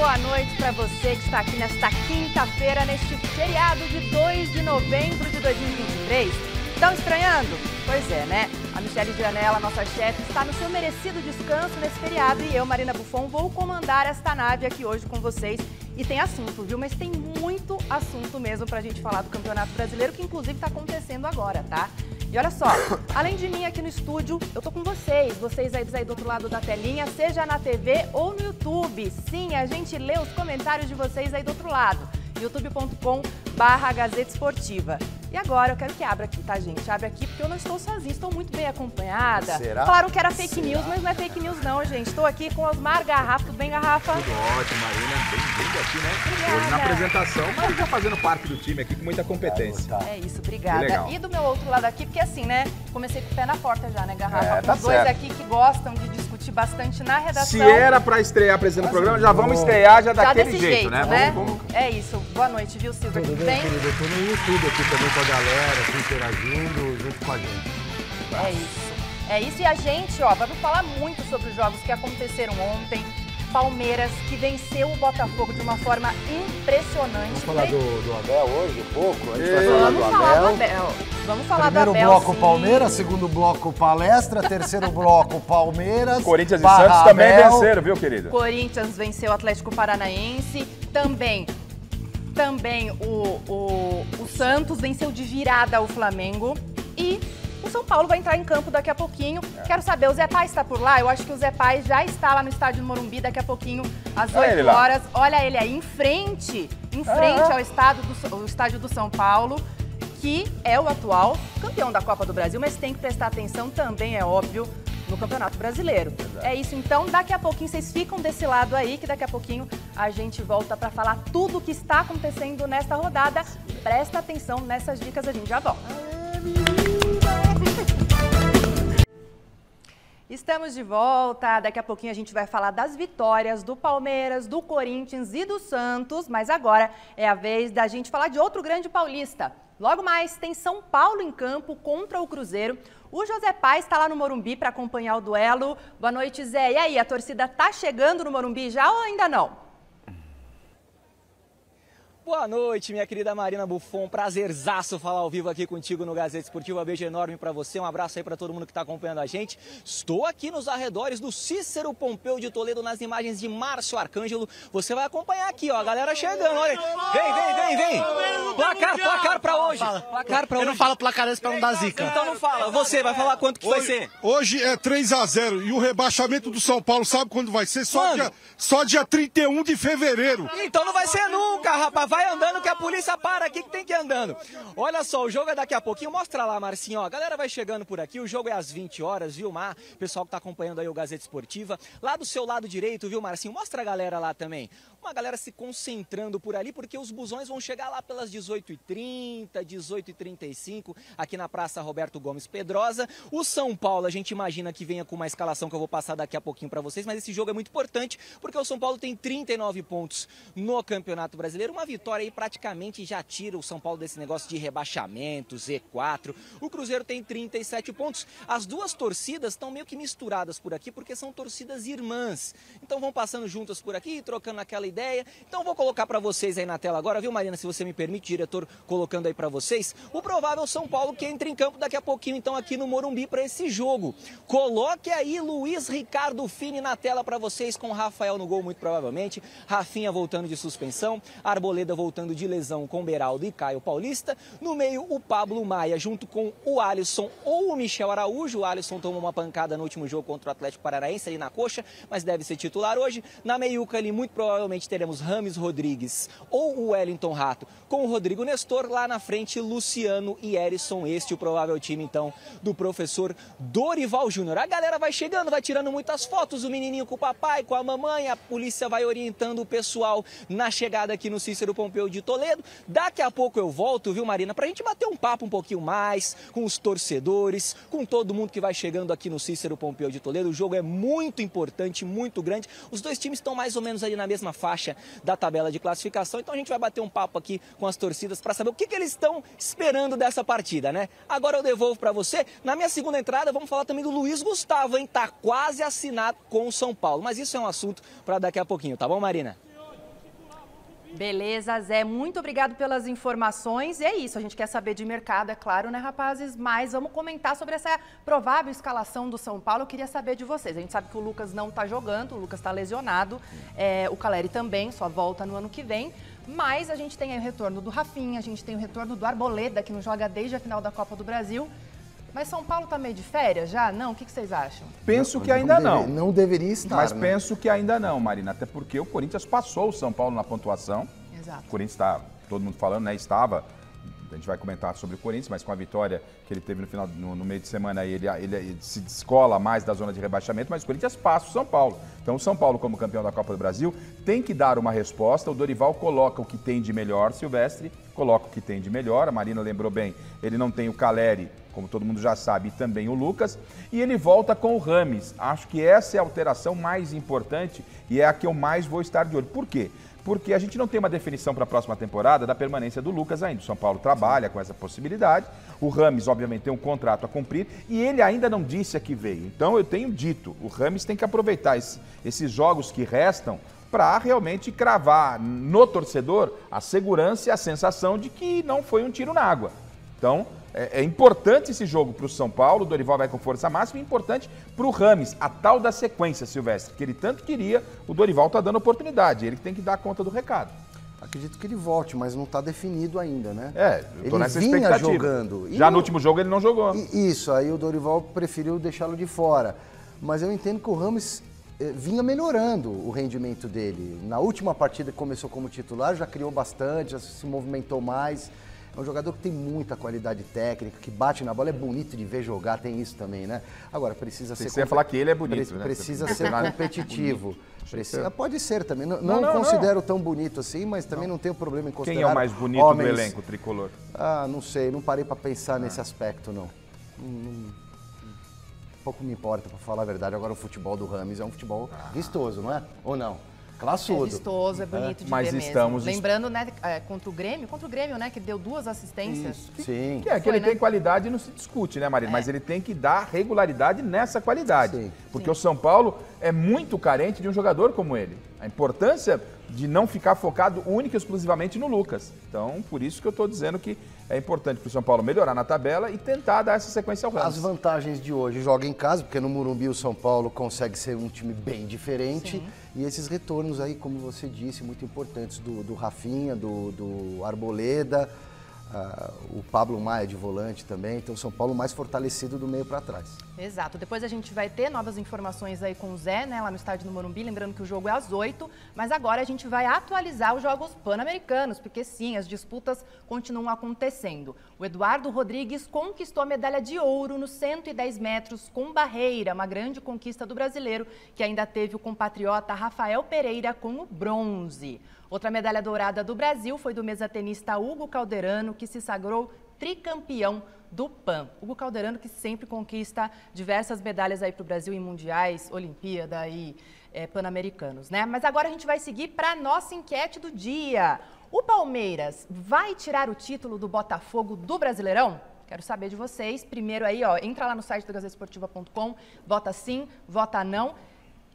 boa noite para você que está aqui nesta quinta-feira, neste feriado de 2 de novembro de 2023. Estão estranhando? Pois é, né? A Michele Gianella, nossa chefe, está no seu merecido descanso nesse feriado e eu, Marina Buffon, vou comandar esta nave aqui hoje com vocês. E tem assunto, viu? Mas tem muito assunto mesmo pra gente falar do Campeonato Brasileiro, que inclusive está acontecendo agora, tá? E olha só, além de mim aqui no estúdio, eu tô com vocês aí do outro lado da telinha, seja na TV ou no YouTube. Sim, a gente lê os comentários de vocês aí do outro lado, youtube.com/Gazeta Esportiva. E agora eu quero que abra aqui, tá, gente? Abre aqui porque eu não estou sozinha, estou muito bem acompanhada. Será? Falaram que era fake news, mas não é fake news não, gente. Estou aqui com Osmar Garrafa. Tudo bem, Garrafa? Tudo ótimo, Marina. Bem-vinda aqui, né? Obrigada. Hoje na apresentação, mas já fazendo parte do time aqui com muita competência. É isso, obrigada. E do meu outro lado aqui, porque assim, né? Comecei com o pé na porta já, né, Garrafa? Tá Os dois certo. aqui que gostam de discutir bastante na redação. Se era pra estrear apresentando o programa, já vamos estrear já daquele desse jeito, né? Vamos... É isso. Boa noite, viu, Silvio? Tudo bem, querido? Eu tô no YouTube aqui também com a galera, aqui interagindo junto com a gente. É isso. É isso. E a gente, ó, vamos falar muito sobre os jogos que aconteceram ontem. Palmeiras, que venceu o Botafogo de uma forma impressionante. Vamos falar do Abel hoje um pouco? A gente vai falar Vamos do falar do Abel. Abel. Vamos falar Primeiro do Abel, bloco sim. Palmeiras, segundo bloco Palestra, terceiro bloco Palmeiras. Corinthians e barra Santos também Abel. venceram, viu, querido? Corinthians venceu o Atlético Paranaense. Também o Santos venceu de virada o Flamengo. E o São Paulo vai entrar em campo daqui a pouquinho. Quero saber, o Zé Pai está por lá? Eu acho que o Zé Pai já está lá no estádio do Morumbi daqui a pouquinho, às 8 horas. Olha ele aí, em frente ao estádio do São Paulo, que é o atual campeão da Copa do Brasil, mas tem que prestar atenção também, é óbvio, no Campeonato Brasileiro. É isso, então, daqui a pouquinho vocês ficam desse lado aí, que daqui a pouquinho a gente volta para falar tudo o que está acontecendo nesta rodada. Presta atenção nessas dicas, a gente já volta. Estamos de volta, daqui a pouquinho a gente vai falar das vitórias do Palmeiras, do Corinthians e do Santos, mas agora é a vez da gente falar de outro grande paulista. Logo mais tem São Paulo em campo contra o Cruzeiro. O José Pai está lá no Morumbi para acompanhar o duelo. Boa noite, Zé. E aí, a torcida tá chegando no Morumbi já ou ainda não? Boa noite, minha querida Marina Buffon. Prazerzaço falar ao vivo aqui contigo no Gazeta Esportiva. Beijo enorme pra você, um abraço aí pra todo mundo que tá acompanhando a gente. Estou aqui nos arredores do Cícero Pompeu de Toledo, nas imagens de Márcio Arcângelo. Você vai acompanhar aqui, ó, a galera chegando, olha. Vem. Placar pra hoje. Placar pra hoje. Eu não falo placar desse pra não dar zica. Então não fala. Você vai falar quanto que vai ser? Hoje é 3-0 e o rebaixamento do São Paulo, sabe quando vai ser? Só dia 31 de fevereiro. Então não vai ser nunca, rapaz. Vai andando que a polícia para aqui que tem que ir andando. Olha só, o jogo é daqui a pouquinho. Mostra lá, Marcinho, ó. A galera vai chegando por aqui. O jogo é às 20 horas, viu, Mar? Pessoal que tá acompanhando aí o Gazeta Esportiva. Lá do seu lado direito, viu, Marcinho? Mostra a galera lá também. Uma galera se concentrando por ali, porque os busões vão chegar lá pelas 18h30, 18h35, aqui na Praça Roberto Gomes Pedrosa. O São Paulo, a gente imagina que venha com uma escalação que eu vou passar daqui a pouquinho para vocês, mas esse jogo é muito importante, porque o São Paulo tem 39 pontos no Campeonato Brasileiro. Uma vitória aí praticamente já tira o São Paulo desse negócio de rebaixamento, Z4. O Cruzeiro tem 37 pontos. As duas torcidas estão meio que misturadas por aqui, porque são torcidas irmãs. Então vão passando juntas por aqui, trocando aquela ideia. Então vou colocar para vocês aí na tela agora, viu, Marina, se você me permite, diretor, colocando aí para vocês, o provável São Paulo que entra em campo daqui a pouquinho, então, aqui no Morumbi para esse jogo. Coloque aí Luiz Ricardo Fini na tela para vocês, com Rafael no gol, muito provavelmente, Rafinha voltando de suspensão, Arboleda voltando de lesão com Beraldo e Caio Paulista, no meio o Pablo Maia junto com o Alisson ou o Michel Araújo. O Alisson tomou uma pancada no último jogo contra o Atlético Paranaense ali na coxa, mas deve ser titular hoje. Na meiuca ali, muito provavelmente teremos Rames Rodrigues ou o Wellington Rato com o Rodrigo Nestor. Lá na frente, Luciano e Erisson. Este é o provável time, então, do professor Dorival Júnior. A galera vai chegando, vai tirando muitas fotos, o menininho com o papai, com a mamãe. A polícia vai orientando o pessoal na chegada aqui no Cícero Pompeu de Toledo. Daqui a pouco eu volto, viu, Marina, pra gente bater um papo um pouquinho mais com os torcedores, com todo mundo que vai chegando aqui no Cícero Pompeu de Toledo. O jogo é muito importante, muito grande. Os dois times estão mais ou menos ali na mesma faixa da tabela de classificação, então a gente vai bater um papo aqui com as torcidas para saber o que eles estão esperando dessa partida, né? Agora eu devolvo para você. Na minha segunda entrada, vamos falar também do Luiz Gustavo, hein? Tá quase assinado com o São Paulo, mas isso é um assunto para daqui a pouquinho, tá bom, Marina? Beleza, Zé. Muito obrigado pelas informações. E é isso, a gente quer saber de mercado, é claro, né, rapazes? Mas vamos comentar sobre essa provável escalação do São Paulo. Eu queria saber de vocês. A gente sabe que o Lucas não está jogando, o Lucas está lesionado. O Caleri também, só volta no ano que vem. Mas a gente tem aí o retorno do Rafinha, a gente tem o retorno do Arboleda, que não joga desde a final da Copa do Brasil. Mas São Paulo tá meio de férias já? Não? O que vocês acham? Penso que ainda não. Não deveria estar, Mas né? penso que ainda não, Marina. Até porque o Corinthians passou o São Paulo na pontuação. Exato. O Corinthians está, todo mundo falando, né? Estava, a gente vai comentar sobre o Corinthians, mas com a vitória que ele teve no final, no meio de semana, aí, ele se descola mais da zona de rebaixamento, mas o Corinthians passa o São Paulo. Então o São Paulo, como campeão da Copa do Brasil, tem que dar uma resposta. O Dorival coloca o que tem de melhor, Silvestre coloca o que tem de melhor. A Marina lembrou bem, ele não tem o Caleri, como todo mundo já sabe, e também o Lucas, e ele volta com o Rames. Acho que essa é a alteração mais importante e é a que eu mais vou estar de olho. Por quê? Porque a gente não tem uma definição para a próxima temporada da permanência do Lucas ainda. O São Paulo trabalha com essa possibilidade. O Rames, obviamente, tem um contrato a cumprir e ele ainda não disse a que veio. Então, eu tenho dito, o Rames tem que aproveitar esses jogos que restam para realmente cravar no torcedor a segurança e a sensação de que não foi um tiro na água. Então, é importante esse jogo para o São Paulo, o Dorival vai com força máxima, e importante para o Rames, a tal da sequência, Silvestre, que ele tanto queria, o Dorival está dando oportunidade, ele que tem que dar conta do recado. Acredito que ele volte, mas não está definido ainda, né? Eu tô ele nessa vinha expectativa. jogando. Já no último jogo ele não jogou. Isso, aí o Dorival preferiu deixá-lo de fora. Mas eu entendo que o Rames vinha melhorando o rendimento dele. Na última partida que começou como titular, já criou bastante, já se movimentou mais. É um jogador que tem muita qualidade técnica, que bate na bola, é bonito de ver jogar, tem isso também, né? Agora, precisa ser... Você ia falar que ele é bonito, né? Precisa ser competitivo. Pode ser também. Não considero tão bonito assim, mas também não tenho problema em considerar. Quem é o mais bonito do elenco tricolor? Ah, não sei, não parei para pensar nesse aspecto, não. Pouco me importa, para falar a verdade. Agora o futebol do Rames é um futebol vistoso, não é? Ou não? Classudo. É vistoso, é bonito de ver mesmo. Lembrando, né, contra o Grêmio, né, que deu 2 assistências. Sim. Que ele tem qualidade e não se discute, né, Marina? Mas ele tem que dar regularidade nessa qualidade. Sim. Porque o São Paulo é muito carente de um jogador como ele. A importância de não ficar focado única e exclusivamente no Lucas. Então, por isso que eu estou dizendo que é importante para o São Paulo melhorar na tabela e tentar dar essa sequência ao Rames. As vantagens de hoje, joga em casa, porque no Morumbi o São Paulo consegue ser um time bem diferente. Sim. E esses retornos aí, como você disse, muito importantes do Rafinha, do Arboleda, o Pablo Maia de volante também. Então, o São Paulo mais fortalecido do meio para trás. Exato. Depois a gente vai ter novas informações aí com o Zé, né, lá no estádio do Morumbi. Lembrando que o jogo é às 8, mas agora a gente vai atualizar os Jogos Pan-Americanos, porque sim, as disputas continuam acontecendo. O Eduardo Rodrigues conquistou a medalha de ouro nos 110 metros com barreira, uma grande conquista do brasileiro, que ainda teve o compatriota Rafael Pereira com o bronze. Outra medalha dourada do Brasil foi do mesatenista Hugo Calderano, que se sagrou tricampeão do PAN. Hugo Calderano, que sempre conquista diversas medalhas aí para o Brasil em mundiais, Olimpíada e Pan-Americanos, né? Mas agora a gente vai seguir para a nossa enquete do dia. O Palmeiras vai tirar o título do Botafogo do Brasileirão? Quero saber de vocês. Primeiro aí, ó, entra lá no site do gazetesportiva.com, vota sim, vota não.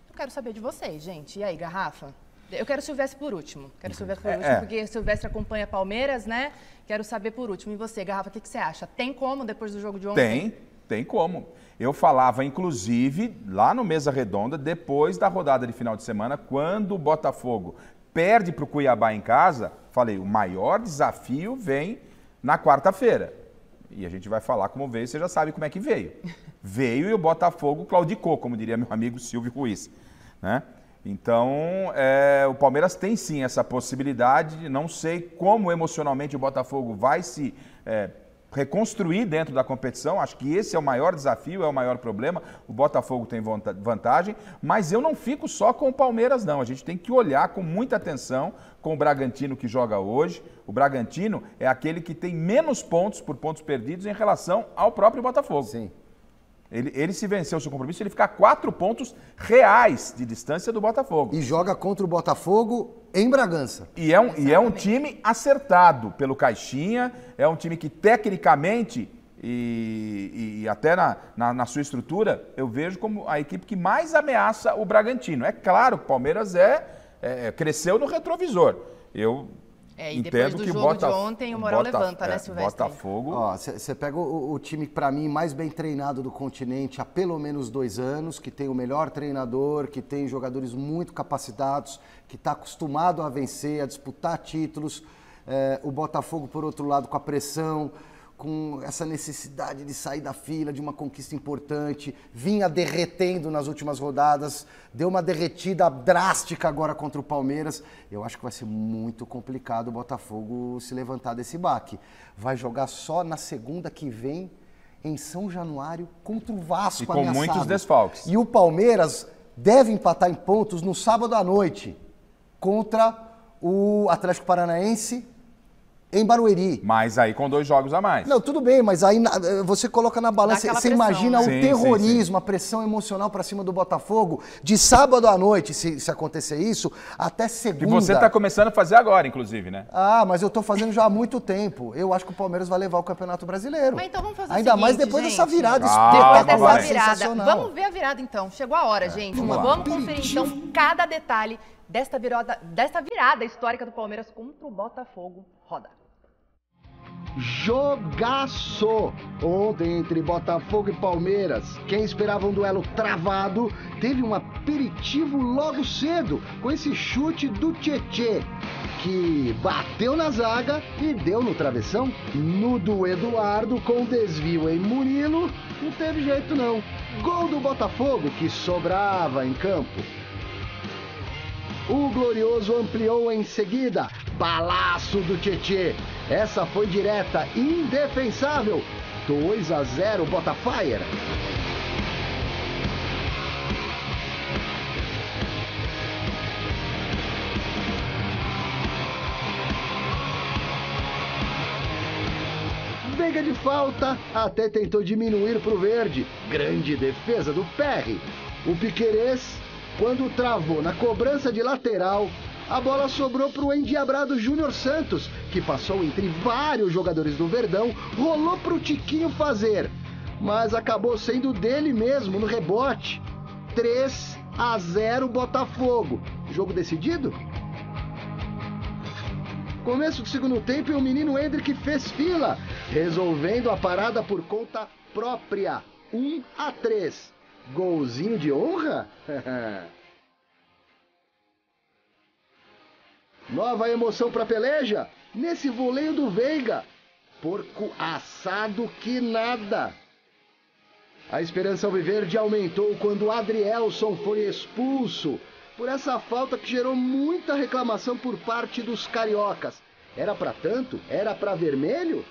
Eu quero saber de vocês, gente. E aí, Garrafa? Eu quero o Silvestre por último. Porque o Silvestre acompanha Palmeiras, né? Quero saber por último. E você, Garrafa, o que você acha? Tem como depois do jogo de ontem? Tem como. Eu falava, inclusive, lá no Mesa Redonda, depois da rodada de final de semana, quando o Botafogo perde para o Cuiabá em casa, falei, o maior desafio vem na quarta-feira. E a gente vai falar como veio, você já sabe como é que veio. Veio e o Botafogo claudicou, como diria meu amigo Silvio Ruiz, né? Então, o Palmeiras tem sim essa possibilidade. Não sei como emocionalmente o Botafogo vai se reconstruir dentro da competição. Acho que esse é o maior desafio, é o maior problema. O Botafogo tem vantagem, mas eu não fico só com o Palmeiras, não. A gente tem que olhar com muita atenção com o Bragantino que joga hoje. O Bragantino é aquele que tem menos pontos por pontos perdidos em relação ao próprio Botafogo. Sim. Ele se vencer o seu compromisso, ele fica a 4 pontos reais de distância do Botafogo. E joga contra o Botafogo em Bragança. E é um time acertado pelo Caixinha, é um time que tecnicamente e até na sua estrutura, eu vejo como a equipe que mais ameaça o Bragantino. É claro que o Palmeiras cresceu no retrovisor. eu e depois entendo do que jogo de ontem, o moral levanta, né, Silvestre? Botafogo... Você pega o time, para mim, mais bem treinado do continente há pelo menos 2 anos, que tem o melhor treinador, que tem jogadores muito capacitados, que está acostumado a vencer, a disputar títulos. O Botafogo, por outro lado, com a pressão, com essa necessidade de sair da fila, de uma conquista importante, vinha derretendo nas últimas rodadas, deu uma derretida drástica agora contra o Palmeiras. Eu acho que vai ser muito complicado o Botafogo se levantar desse baque. Vai jogar só na segunda que vem, em São Januário, contra o Vasco ameaçado. E com muitos desfalques. E o Palmeiras deve empatar em pontos no sábado à noite, contra o Atlético Paranaense, em Barueri. Mas aí com 2 jogos a mais. Não, tudo bem, mas aí você coloca na balança, você imagina o terrorismo, a pressão emocional pra cima do Botafogo, de sábado à noite, se acontecer isso, até segunda. E você tá começando a fazer agora, inclusive, né? Mas eu tô fazendo já há muito tempo. Eu acho que o Palmeiras vai levar o Campeonato Brasileiro. Mas então vamos fazer Ainda o seguinte, mais depois dessa virada depois espetacular, dessa virada. sensacional. Vamos ver a virada então. Chegou a hora, gente. Vamos conferir então cada detalhe desta virada histórica do Palmeiras contra o Botafogo. Roda. Jogaço ontem entre Botafogo e Palmeiras. Quem esperava um duelo travado teve um aperitivo logo cedo com esse chute do Tietê, que bateu na zaga e deu no travessão. No do Eduardo, com desvio em Murilo, não teve jeito não. Gol do Botafogo, que sobrava em campo. O Glorioso ampliou em seguida. Balaço do Tietê. Essa foi direta, indefensável. 2-0 Botafogo. Veiga de falta, até tentou diminuir para o verde. Grande defesa do Perry. O Piquerez, quando travou na cobrança de lateral, a bola sobrou para o endiabrado Júnior Santos, que passou entre vários jogadores do Verdão, rolou para o Tiquinho fazer, mas acabou sendo dele mesmo no rebote. 3-0 Botafogo. Jogo decidido? Começo do segundo tempo e o menino Hendrick fez fila, resolvendo a parada por conta própria. 1-3. Golzinho de honra? Nova emoção para peleja nesse voleio do Veiga. Porco assado que nada. A esperança alviverde aumentou quando Adrielson foi expulso por essa falta que gerou muita reclamação por parte dos cariocas. Era para tanto? Era para vermelho?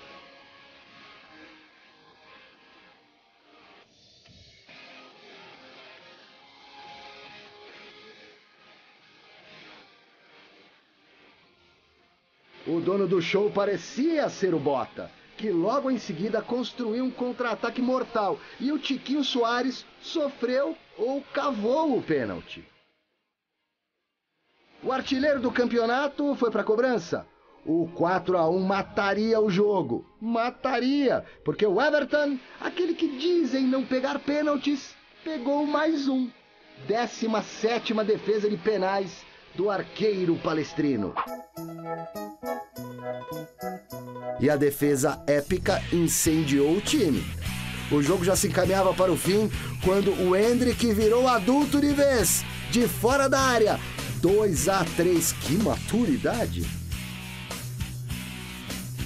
O dono do show parecia ser o Bota, que logo em seguida construiu um contra-ataque mortal e o Tiquinho Soares sofreu ou cavou o pênalti. O artilheiro do campeonato foi para a cobrança. O 4-1 mataria o jogo. Mataria, porque o Everton, aquele que dizem não pegar pênaltis, pegou mais um. 17ª defesa de penais do arqueiro palestrino. E a defesa épica incendiou o time. O jogo já se encaminhava para o fim quando o Hendrick virou adulto de vez, de fora da área. 2-3, que maturidade!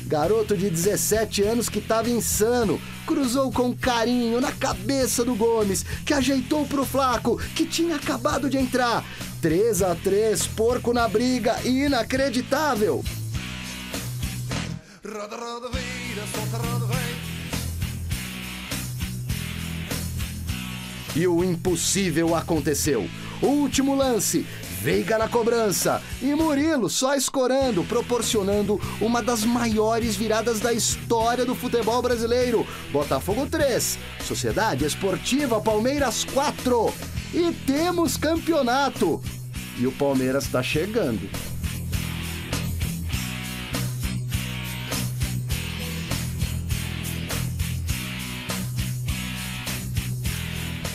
Garoto de 17 anos que estava insano, cruzou com carinho na cabeça do Gomes, que ajeitou pro Flaco, que tinha acabado de entrar. 3-3, porco na briga, inacreditável! Roda, roda, vira, solta, roda, vem. E o impossível aconteceu. Último lance, Veiga na cobrança e Murilo só escorando, proporcionando uma das maiores viradas da história do futebol brasileiro. Botafogo 3, Sociedade Esportiva Palmeiras 4. E temos campeonato. E o Palmeiras está chegando.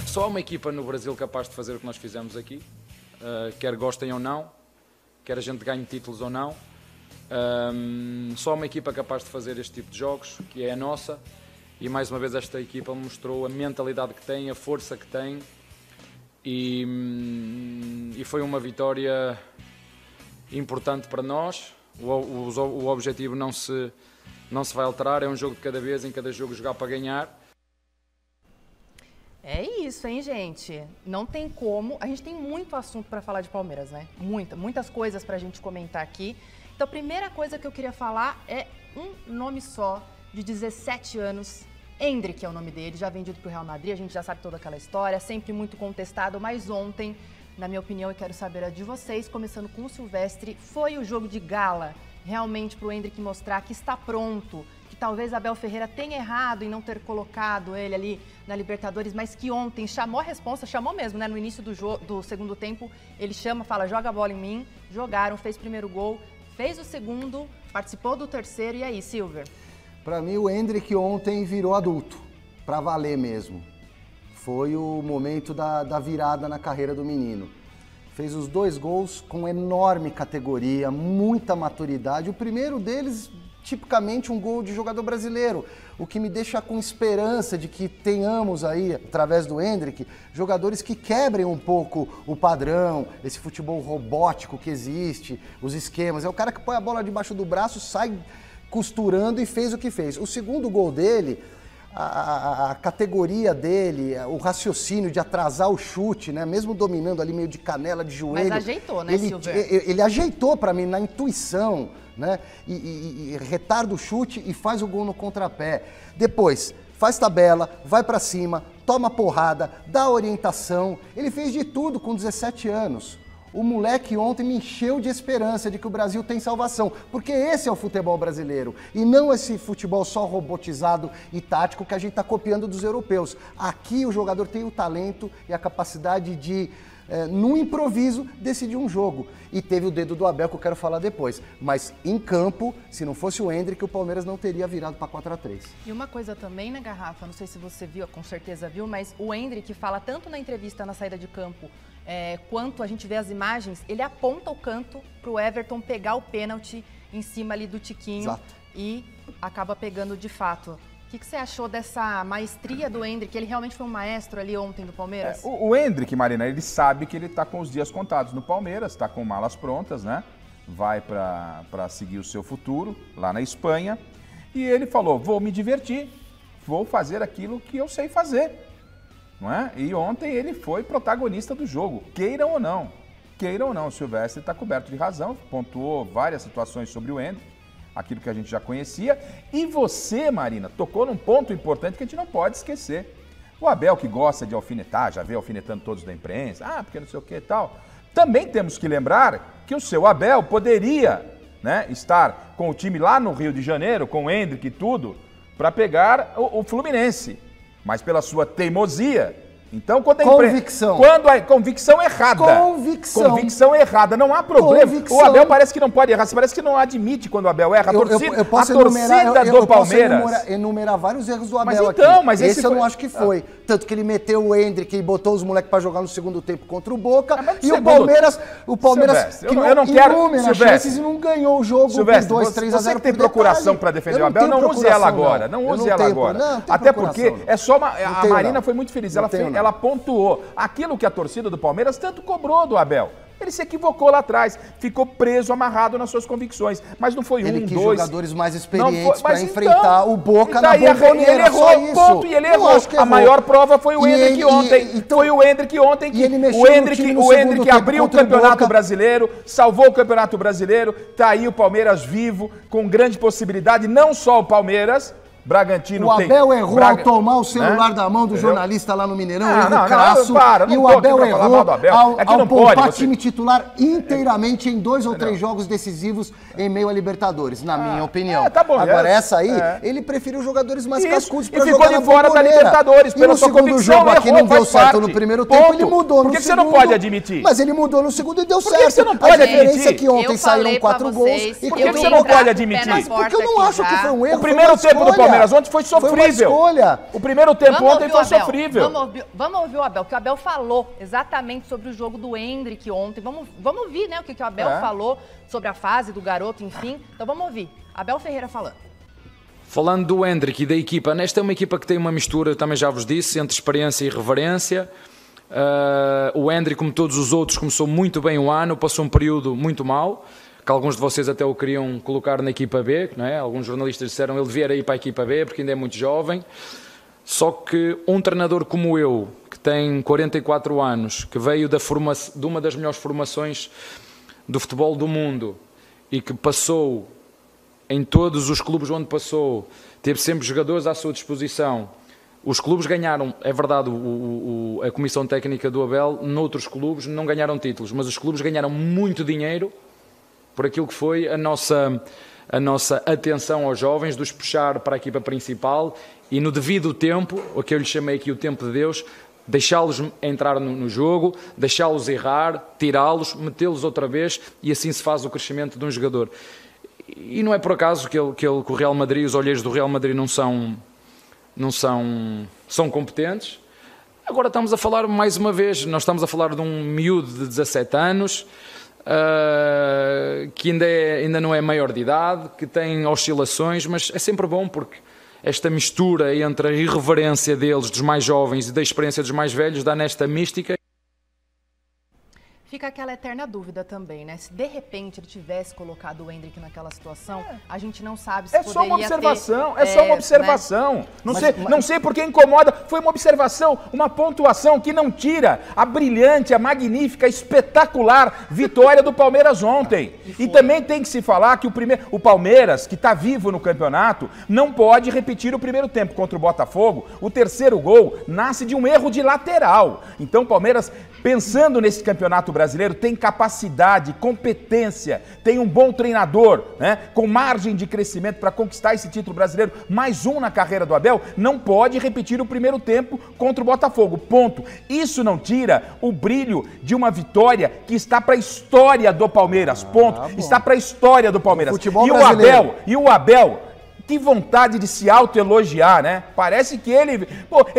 Só há uma equipa no Brasil capaz de fazer o que nós fizemos aqui, quer gostem ou não, quer a gente ganhe títulos ou não. Só uma equipa capaz de fazer este tipo de jogos, que é a nossa, e mais uma vez esta equipa mostrou a mentalidade que tem, a força que tem, e foi uma vitória importante para nós. O objetivo não se vai alterar, é um jogo de cada vez, em cada jogo jogar para ganhar. É isso, hein, gente? Não tem como. A gente tem muito assunto para falar de Palmeiras, né? Muitas coisas para a gente comentar aqui. Então, a primeira coisa que eu queria falar é um nome só, de 17 anos. Endrick é o nome dele, já vendido para o Real Madrid. A gente já sabe toda aquela história, sempre muito contestado. Mas ontem, na minha opinião, eu quero saber a de vocês, começando com o Silvestre, foi o jogo de gala realmente para o Endrick mostrar que está pronto, que talvez Abel Ferreira tenha errado em não ter colocado ele ali na Libertadores, mas que ontem chamou a responsa, chamou mesmo, né? No início do segundo tempo, ele chama, fala, joga a bola em mim, jogaram, fez o primeiro gol, fez o segundo, participou do terceiro, e aí, Silver? Para mim, o Endrick ontem virou adulto, para valer mesmo. Foi o momento da virada na carreira do menino. Fez os 2 gols com enorme categoria, muita maturidade. O primeiro deles, tipicamente, um gol de jogador brasileiro, o que me deixa com esperança de que tenhamos aí, através do Endrick, jogadores que quebrem um pouco o padrão, esse futebol robótico que existe, os esquemas. É o cara que põe a bola debaixo do braço, sai costurando e fez o que fez. O segundo gol dele, a categoria dele, o raciocínio de atrasar o chute, né? Mesmo dominando ali meio de canela, de joelho. Mas ajeitou, né, Silver? Ele ajeitou para mim na intuição, né? E retarda o chute e faz o gol no contrapé. Depois, faz tabela, vai para cima, toma porrada, dá orientação. Ele fez de tudo com 17 anos. O moleque ontem me encheu de esperança de que o Brasil tem salvação, porque esse é o futebol brasileiro e não esse futebol só robotizado e tático que a gente está copiando dos europeus. Aqui o jogador tem o talento e a capacidade de, no improviso, decidir um jogo. E teve o dedo do Abel, que eu quero falar depois. Mas em campo, se não fosse o Endrick, o Palmeiras não teria virado para 4-3. E uma coisa também, né, Garrafa? Não sei se você viu, com certeza viu, mas o Endrick fala tanto na entrevista na saída de campo, quanto a gente vê as imagens, ele aponta o canto para o Everton pegar o pênalti em cima ali do Tiquinho. Exato. E acaba pegando de fato. O que você achou dessa maestria do Endrick? Ele realmente foi um maestro ali ontem do Palmeiras? O Endrick, Marina, ele sabe que ele está com os dias contados no Palmeiras, está com malas prontas, né? Vai para seguir o seu futuro lá na Espanha. E ele falou, vou me divertir, vou fazer aquilo que eu sei fazer. Não é? E ontem ele foi protagonista do jogo, queiram ou não. O Silvestre está coberto de razão, pontuou várias situações sobre o Endrick, aquilo que a gente já conhecia. E você, Marina, tocou num ponto importante que a gente não pode esquecer. O Abel, que gosta de alfinetar, já vê alfinetando todos da imprensa, porque não sei o que e tal. Também temos que lembrar que o seu Abel poderia, né, estar com o time lá no Rio de Janeiro, com o Endrick e tudo, para pegar o Fluminense. Mas pela sua teimosia. Então, quando a convicção. Convicção errada. Convicção errada. Não há problema. O Abel parece que não pode errar. Parece que não admite quando o Abel erra. A torcida do Palmeiras. Eu posso enumerar vários erros do Abel aqui. Mas esse eu não acho que foi. Tanto que ele meteu o Endrick e botou os moleques para jogar no segundo tempo contra o Boca. E o Palmeiras eu não quero, inúmeras chances e não ganhou o jogo por 2-3-0. Você que tem procuração para defender o Abel, não use ela agora. Não use ela agora. Até porque é só a Marina foi muito feliz. Ela pontuou aquilo que a torcida do Palmeiras tanto cobrou do Abel. Ele se equivocou lá atrás, ficou preso, amarrado nas suas convicções. Mas não foi ele quis jogadores mais experientes para enfrentar o Boca na Bomboneira. Ele errou, ponto, e ele errou. A maior prova foi o Endrick ontem. Foi o Endrick ontem que o Endrick abriu o Campeonato Brasileiro, salvou o Campeonato Brasileiro. Tá aí o Palmeiras vivo, com grande possibilidade, não só o Palmeiras. Bragantino o Abel errou ao tomar o celular da mão do jornalista lá no Mineirão, crasso, e o Abel errou ao poupar time titular inteiramente em 2 ou 3 jogos decisivos em meio a Libertadores, na minha opinião. Tá bom, agora essa aí, ele preferiu jogadores mais cascudos para jogar na Bomboneira. E ficou de fora da Libertadores, pela sua convicção. E no segundo jogo aqui não deu certo no primeiro tempo, ele mudou no segundo. Por que você não pode admitir? Mas ele mudou no segundo e deu certo. Por que você não pode admitir? A diferença é que ontem saíram 4 gols. Por que você não pode admitir? Porque eu não acho que foi um erro. O primeiro tempo do Palmeiras Palmeiras ontem foi sofrível. Foi uma escolha. O primeiro tempo ontem foi sofrível. Vamos ouvir o Abel, que o Abel falou exatamente sobre o jogo do Endrick ontem. Vamos ouvir, né, o que o Abel falou sobre a fase do garoto, enfim. Então vamos ouvir. Abel Ferreira falando. Falando do Endrick e da equipa, esta é uma equipa que tem uma mistura, eu também já vos disse, entre experiência e reverência. O Endrick, como todos os outros, começou muito bem o ano, passou um período muito mau, que alguns de vocês até o queriam colocar na equipa B, não é? Alguns jornalistas disseram que ele devia ir para a equipa B, porque ainda é muito jovem. Só que um treinador como eu, que tem 44 anos, que veio de uma das melhores formações do futebol do mundo e que passou em todos os clubes onde passou, teve sempre jogadores à sua disposição. Os clubes ganharam, é verdade, a comissão técnica do Abel, noutros clubes não ganharam títulos, mas os clubes ganharam muito dinheiro por aquilo que foi a nossa atenção aos jovens, de os puxar para a equipa principal e no devido tempo, o que eu lhe chamei aqui o tempo de Deus, deixá-los entrar no jogo, deixá-los errar, tirá-los, metê-los outra vez e assim se faz o crescimento de um jogador. E não é por acaso que o Real Madrid, os olheiros do Real Madrid são competentes. Agora estamos a falar, mais uma vez, nós estamos a falar de um miúdo de 17 anos, que ainda não é maior de idade, que tem oscilações, mas é sempre bom porque esta mistura entre a irreverência deles, dos mais jovens, e da experiência dos mais velhos, dá nesta mística. Fica aquela eterna dúvida também, né? Se de repente ele tivesse colocado o Endrick naquela situação, a gente não sabe se poderia ter... É só uma observação. Né? Não sei porque incomoda. Foi uma observação, uma pontuação que não tira a brilhante, a magnífica, espetacular vitória do Palmeiras ontem. E também tem que se falar que o Palmeiras, que está vivo no campeonato, não pode repetir o primeiro tempo contra o Botafogo. O terceiro gol nasce de um erro de lateral. Então o Palmeiras, pensando nesse campeonato brasileiro, tem capacidade, competência, tem um bom treinador, né, com margem de crescimento para conquistar esse título brasileiro, mais um na carreira do Abel, não pode repetir o primeiro tempo contra o Botafogo, ponto. Isso não tira o brilho de uma vitória que está para a história do Palmeiras, ponto. Está para a história do Palmeiras. E o Abel, que vontade de se autoelogiar, né? Parece que ele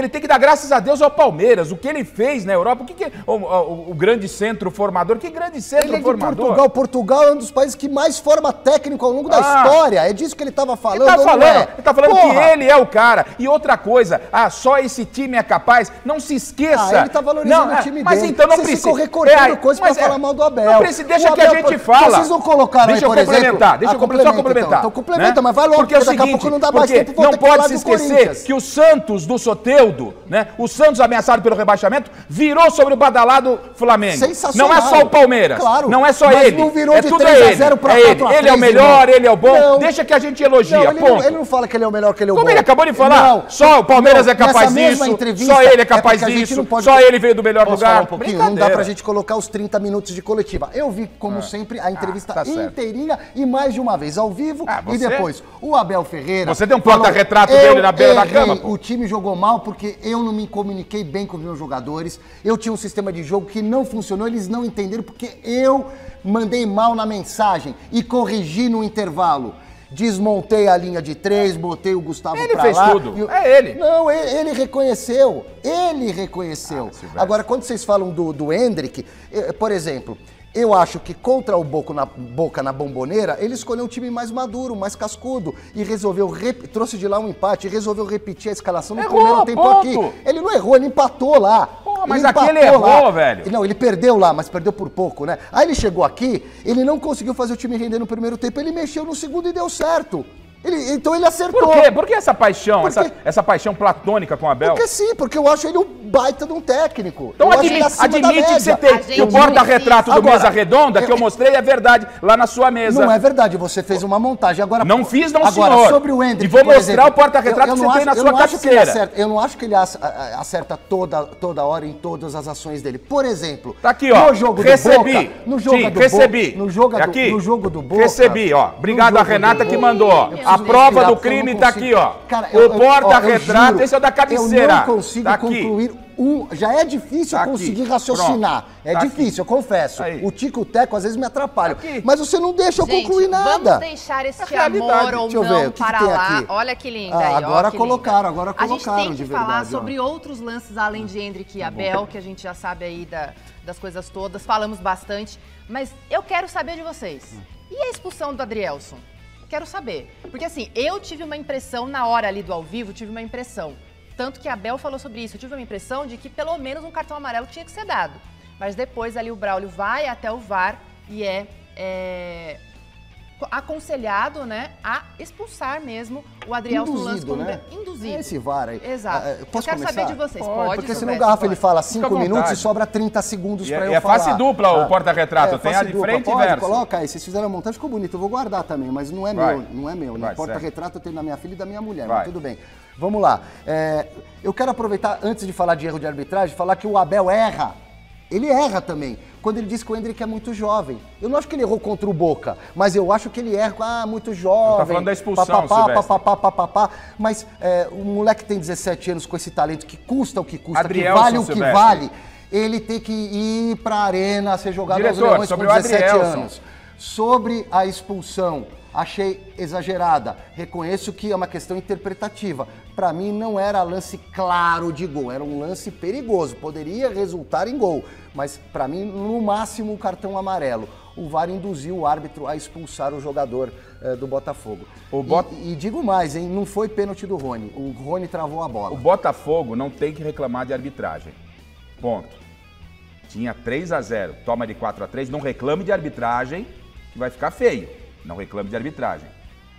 tem que dar graças a Deus ao Palmeiras. O que ele fez na Europa, o grande centro formador, que grande centro formador? Portugal é um dos países que mais forma técnico ao longo da história. É disso que ele estava falando. Ele tá falando que ele é o cara. E outra coisa, só esse time é capaz. Não se esqueça. Ele tá valorizando o time dele. Mas então não precisa. Vocês ficam recortando coisa para falar mal do Abel. Não precisa, deixa que a gente fala. Vocês não colocaram aí, por exemplo... Deixa eu complementar. Então complementa, mas vai logo. Porque daqui a pouco não dá mais tempo, não pode se esquecer que o Santos do Soteldo, né? O Santos ameaçado pelo rebaixamento, virou sobre o badalado Flamengo. Sensacional. Não é só o Palmeiras. Claro. Não é só mas ele. Não virou é de tudo 3-0 para 4-3. Ele é o melhor, ele é o bom. Não. Deixa que a gente elogia. Ele não fala que ele é o melhor, que ele é o bom. Como ele acabou de falar? Não. Só o Palmeiras é capaz disso. Só ele é capaz disso. Só ele veio do melhor lugar. Não dá pra gente colocar os 30 minutos de coletiva. Eu vi, como sempre, a entrevista inteirinha e mais de uma vez ao vivo. E depois o Abel Ferreira. Você tem um porta-retrato dele na beira da cama? O time jogou mal porque eu não me comuniquei bem com os meus jogadores. Eu tinha um sistema de jogo que não funcionou, eles não entenderam porque eu mandei mal na mensagem e corrigi no intervalo. Desmontei a linha de 3, botei o Gustavo pra lá. Ele fez tudo. É ele. Não, ele reconheceu. Ele reconheceu. Agora, quando vocês falam do Endrick, por exemplo... Eu acho que contra o Boca na Bomboneira, ele escolheu um time mais maduro, mais cascudo e resolveu, trouxe de lá um empate e resolveu repetir a escalação no primeiro tempo aqui. Ele não errou, ele empatou lá. Mas aqui ele errou, velho. Não, ele perdeu lá, mas perdeu por pouco, né? Aí ele chegou aqui, ele não conseguiu fazer o time render no primeiro tempo, ele mexeu no segundo e deu certo. Então ele acertou. Por quê? Por que essa paixão, essa paixão platônica com o Abel? Porque sim, porque eu acho ele um baita de um técnico. Então admite que você tem que o porta-retrato do Mesa Redonda, que eu mostrei, é verdade, lá na sua mesa. Não é verdade, você fez uma montagem. Agora, não fiz, não, agora, senhor. Sobre o Endrick, e vou mostrar o porta-retrato que você tem na sua cabeceira. Eu não acho que ele acerta toda hora em todas as ações dele. Por exemplo, tá aqui, ó. No jogo recebi. Do Boca, no jogo do Boca. Recebi, ó. Obrigado a Renata que mandou, ó. preciso... A prova respirar, do crime tá aqui, ó. Cara, O porta-retrato, esse é o da cabeceira. Eu não consigo tá concluir já é difícil Tá conseguir aqui. raciocinar. Pronto. É Tá difícil, eu confesso. Aí. O tico-teco às vezes me atrapalha. Tá aqui. Mas você não deixa eu Gente, concluir nada. vamos deixar este amor ou Deixa eu ver, o não que para tem lá. aqui? Olha que linda Ah, aí, ó, agora que colocaram, linda. agora A gente colocaram tem de que falar verdade, ó. sobre outros lances além de Endrick e Abel, que a gente já sabe aí das coisas todas, falamos bastante. Mas eu quero saber de vocês. E a expulsão do Adrielson? Quero saber. Porque assim, eu tive uma impressão na hora ali do ao vivo, tive uma impressão. Tanto que a Abel falou sobre isso. Eu tive uma impressão de que pelo menos um cartão amarelo tinha que ser dado. Mas depois ali o Braulio vai até o VAR e é aconselhado, né, a expulsar mesmo o Adrielson no lance Induzido, né? induzido. Esse VAR aí. Exato. Posso eu quero começar? saber de vocês. Pode, Porque senão o Silvestre, Garrafa pode. ele fala Fica 5 à minutos vontade. e sobra 30 segundos pra eu É falar. face dupla o porta-retrato, tem a face de dupla. frente e Pode, verso. coloca aí, vocês fizeram a montagem, ficou bonito, eu vou guardar também, mas não é Vai. meu, não é meu, né? Vai, Porta-retrato eu tenho da minha filha e da minha mulher, Vai. mas tudo bem. Vamos lá. Eu quero aproveitar, antes de falar de erro de arbitragem, falar que o Abel erra. Ele erra também, quando ele diz que o Endrick é muito jovem. Eu não acho que ele errou contra o Boca, mas eu acho que ele erra, muito jovem. Tá falando da expulsão, Silvestre. Mas o moleque tem 17 anos com esse talento que custa o que custa, Adrielson, que vale o que Silvestre. vale. Ele tem que ir pra arena, ser jogado aos Diretor, leões com sobre o 17 Adrielson. anos. Sobre a expulsão, achei exagerada. Reconheço que é uma questão interpretativa. Para mim não era lance claro de gol, era um lance perigoso, poderia resultar em gol, mas para mim no máximo um cartão amarelo. O VAR induziu o árbitro a expulsar o jogador do Botafogo. E digo mais, hein, não foi pênalti do Rony, o Rony travou a bola. O Botafogo não tem que reclamar de arbitragem. Ponto. Tinha 3-0, toma de 4-3, não reclame de arbitragem, que vai ficar feio. Não reclame de arbitragem.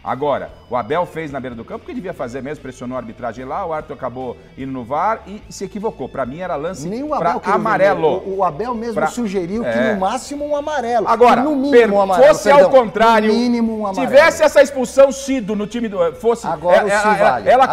Agora, o Abel fez na beira do campo o que devia fazer mesmo, pressionou a arbitragem lá, o árbitro acabou indo no VAR e se equivocou. Para mim era lance para amarelo. O Abel mesmo sugeriu que no máximo um amarelo. Agora, no mínimo um amarelo, fosse ao contrário, no mínimo um amarelo. tivesse essa expulsão sido no time do... Fosse, agora ela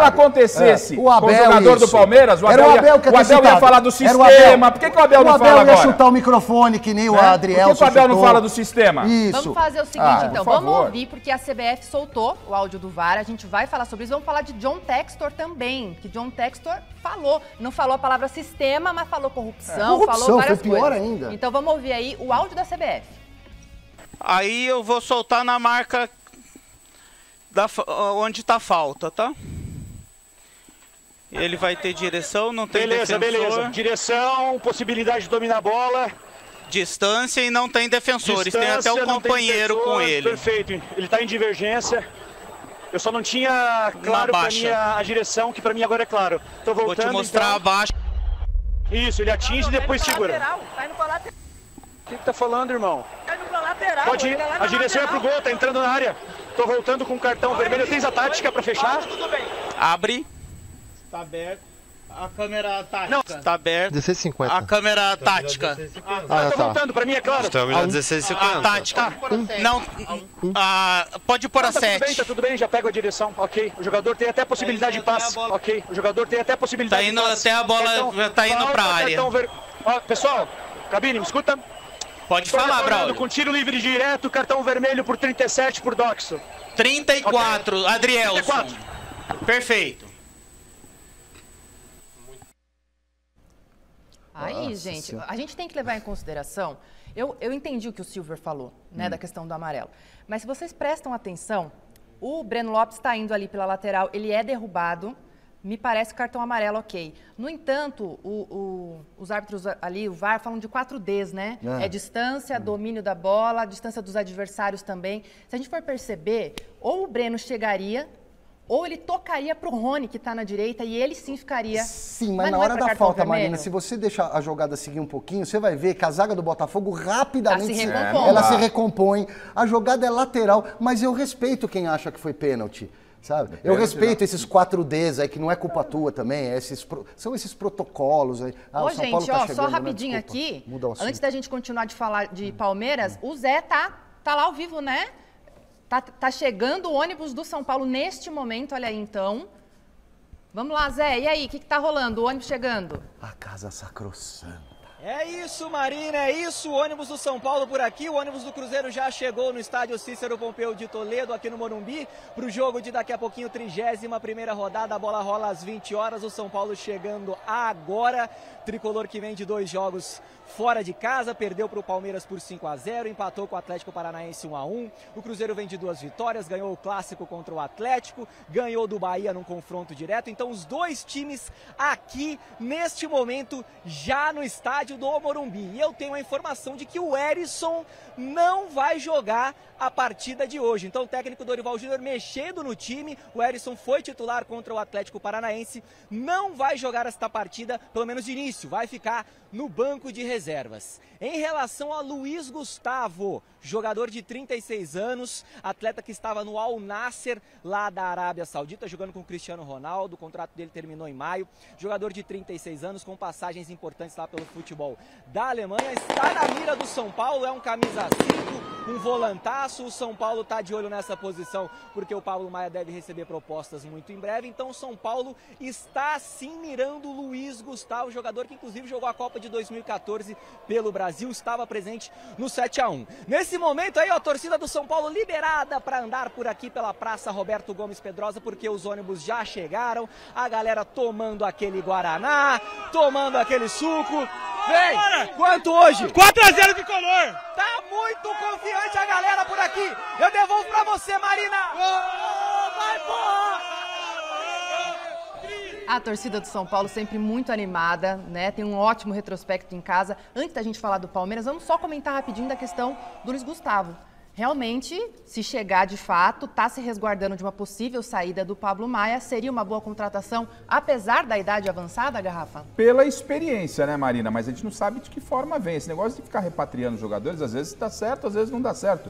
acontecesse o Abel, com o jogador do Palmeiras, o Abel ia falar do sistema. Por que o Abel não fala agora? O Abel ia chutar o microfone que nem o Adrielson. Por que o Abel não fala do sistema? Isso. Vamos fazer o seguinte, então. por Vamos favor. ouvir, porque a CBF soltou o áudio do VAR. A gente vai falar sobre isso. Vamos falar de John Textor também, que John Textor falou. Não falou a palavra sistema, mas falou corrupção, falou várias foi pior coisas. ainda. Então vamos ouvir aí o áudio da CBF. Aí eu vou soltar na marca onde tá falta, tá? Ele vai ter direção, não tem defensor. Beleza. Direção, possibilidade de dominar a bola. Distância e não tem defensores, tem até o companheiro com ele. Perfeito, ele tá em divergência. Eu só não tinha claro pra mim a direção, que pra mim agora é claro. Tô voltando, vou te mostrar abaixo. Isso, ele atinge e depois segura. Tá indo pra lateral. O que tá falando, irmão? Tá indo pra lateral. Pode ir, a direção é pro gol, tá entrando na área. Tô voltando com o cartão vermelho. Tens a tática pra fechar? Tudo bem. Abre. Tá aberto. A câmera tática. Não, tá aberto. 16,50. A câmera tática. Tô voltando, pra mim é claro. Estamos na 16,50. A tática. Não, pode pôr a 7. Tá tudo bem, já pego a direção. Ok. O jogador tem até possibilidade de passe. Ok. O jogador tem até possibilidade de passe. Tá indo até a bola, tá indo pra área. Pessoal, cabine, me escuta? Pode falar, Braulio. Com tiro livre direto, cartão vermelho por 37 por Doxo. 34, okay. Adrielson. 34. Perfeito. Aí, gente, a gente tem que levar em consideração, eu entendi o que o Silver falou, né, da questão do amarelo, mas se vocês prestam atenção, o Breno Lopes está indo ali pela lateral, ele é derrubado, me parece cartão amarelo, ok. No entanto, os árbitros ali, o VAR, falam de 4Ds, né? É distância, domínio da bola, distância dos adversários também. Se a gente for perceber, ou o Breno chegaria, ou ele tocaria pro Rony, que tá na direita, e ele sim ficaria... Sim, mas na hora da falta, Marina, se você deixar a jogada seguir um pouquinho, você vai ver que a zaga do Botafogo rapidamente ela se recompõe. A jogada é lateral, mas eu respeito quem acha que foi pênalti, sabe? Eu respeito esses 4Ds aí, que não é culpa tua também, são esses protocolos aí. Ô, gente, ó, só rapidinho aqui, antes da gente continuar de falar de Palmeiras, o Zé tá lá ao vivo, né? Tá chegando o ônibus do São Paulo neste momento, olha aí, então. Vamos lá, Zé, e aí, o que tá rolando? O ônibus chegando? A casa sacrossanta. É isso, Marina, é isso. O ônibus do São Paulo por aqui. O ônibus do Cruzeiro já chegou no estádio Cícero Pompeu de Toledo, aqui no Morumbi, para o jogo de daqui a pouquinho, 31ª rodada. A bola rola às 20 horas. O São Paulo chegando agora. Tricolor que vem de 2 jogos fora de casa, perdeu para o Palmeiras por 5-0, empatou com o Atlético Paranaense 1-1. O Cruzeiro vem de 2 vitórias, ganhou o clássico contra o Atlético, ganhou do Bahia num confronto direto. Então os dois times aqui neste momento já no estádio do Morumbi. E eu tenho a informação de que o Herisson não vai jogar a partida de hoje. Então o técnico Dorival Júnior mexendo no time, o Herisson foi titular contra o Atlético Paranaense, não vai jogar esta partida, pelo menos de início, vai ficar no banco de reservas. Em relação a Luiz Gustavo, jogador de 36 anos, atleta que estava no Al Nassr, lá da Arábia Saudita, jogando com o Cristiano Ronaldo, o contrato dele terminou em maio, jogador de 36 anos, com passagens importantes lá pelo futebol da Alemanha, está na mira do São Paulo, é um camisa 5, um volantaço. O São Paulo está de olho nessa posição, porque o Pablo Maia deve receber propostas muito em breve, então o São Paulo está sim mirando o Luiz Gustavo, jogador que inclusive jogou a Copa de 2014 pelo Brasil, estava presente no 7-1. Nesse momento aí, a torcida do São Paulo liberada para andar por aqui pela Praça Roberto Gomes Pedrosa, porque os ônibus já chegaram, a galera tomando aquele guaraná, tomando aquele suco. Vem! Quanto hoje? 4-0 Tricolor! Tá muito confiante a galera por aqui. Eu devolvo pra você, Marina! Vai, porra! A torcida do São Paulo sempre muito animada, né? Tem um ótimo retrospecto em casa. Antes da gente falar do Palmeiras, vamos só comentar rapidinho da questão do Luiz Gustavo. Realmente, se chegar de fato, está se resguardando de uma possível saída do Pablo Maia. Seria uma boa contratação, apesar da idade avançada, Garrafa? Pela experiência, né, Marina? Mas a gente não sabe de que forma vem. Esse negócio de ficar repatriando jogadores, às vezes dá certo, às vezes não dá certo.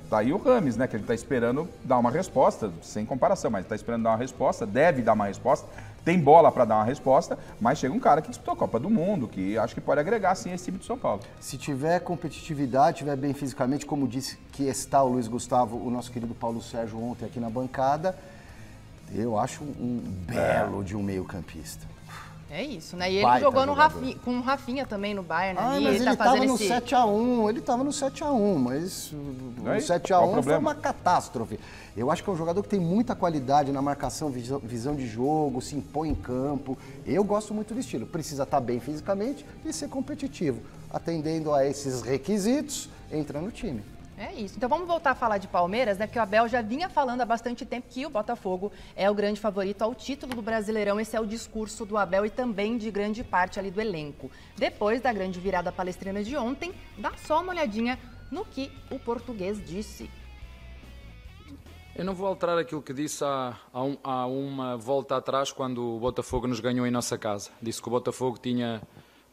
Tá aí o Rames, né, que a gente está esperando dar uma resposta, sem comparação, mas está esperando dar uma resposta, deve dar uma resposta, tem bola para dar uma resposta, mas chega um cara que disputou a Copa do Mundo, que acho que pode agregar sim esse time do São Paulo. Se tiver competitividade, tiver bem fisicamente, como disse que está o Luiz Gustavo, o nosso querido Paulo Sérgio ontem aqui na bancada, eu acho um belo de um meio-campista. É isso, né? E ele jogou com o Rafinha também no Bayern. Mas ele estava no 7-1, ele estava no 7-1, mas o 7-1 foi uma catástrofe. Eu acho que é um jogador que tem muita qualidade na marcação, visão de jogo, se impõe em campo. Eu gosto muito do estilo. Precisa estar bem fisicamente e ser competitivo. Atendendo a esses requisitos, entra no time. É isso. Então vamos voltar a falar de Palmeiras, né? Porque o Abel já vinha falando há bastante tempo que o Botafogo é o grande favorito ao título do Brasileirão. Esse é o discurso do Abel e também de grande parte ali do elenco. Depois da grande virada palestrina de ontem, dá só uma olhadinha no que o português disse. Eu não vou alterar aquilo que disse há uma volta atrás, quando o Botafogo nos ganhou em nossa casa. Disse que o Botafogo tinha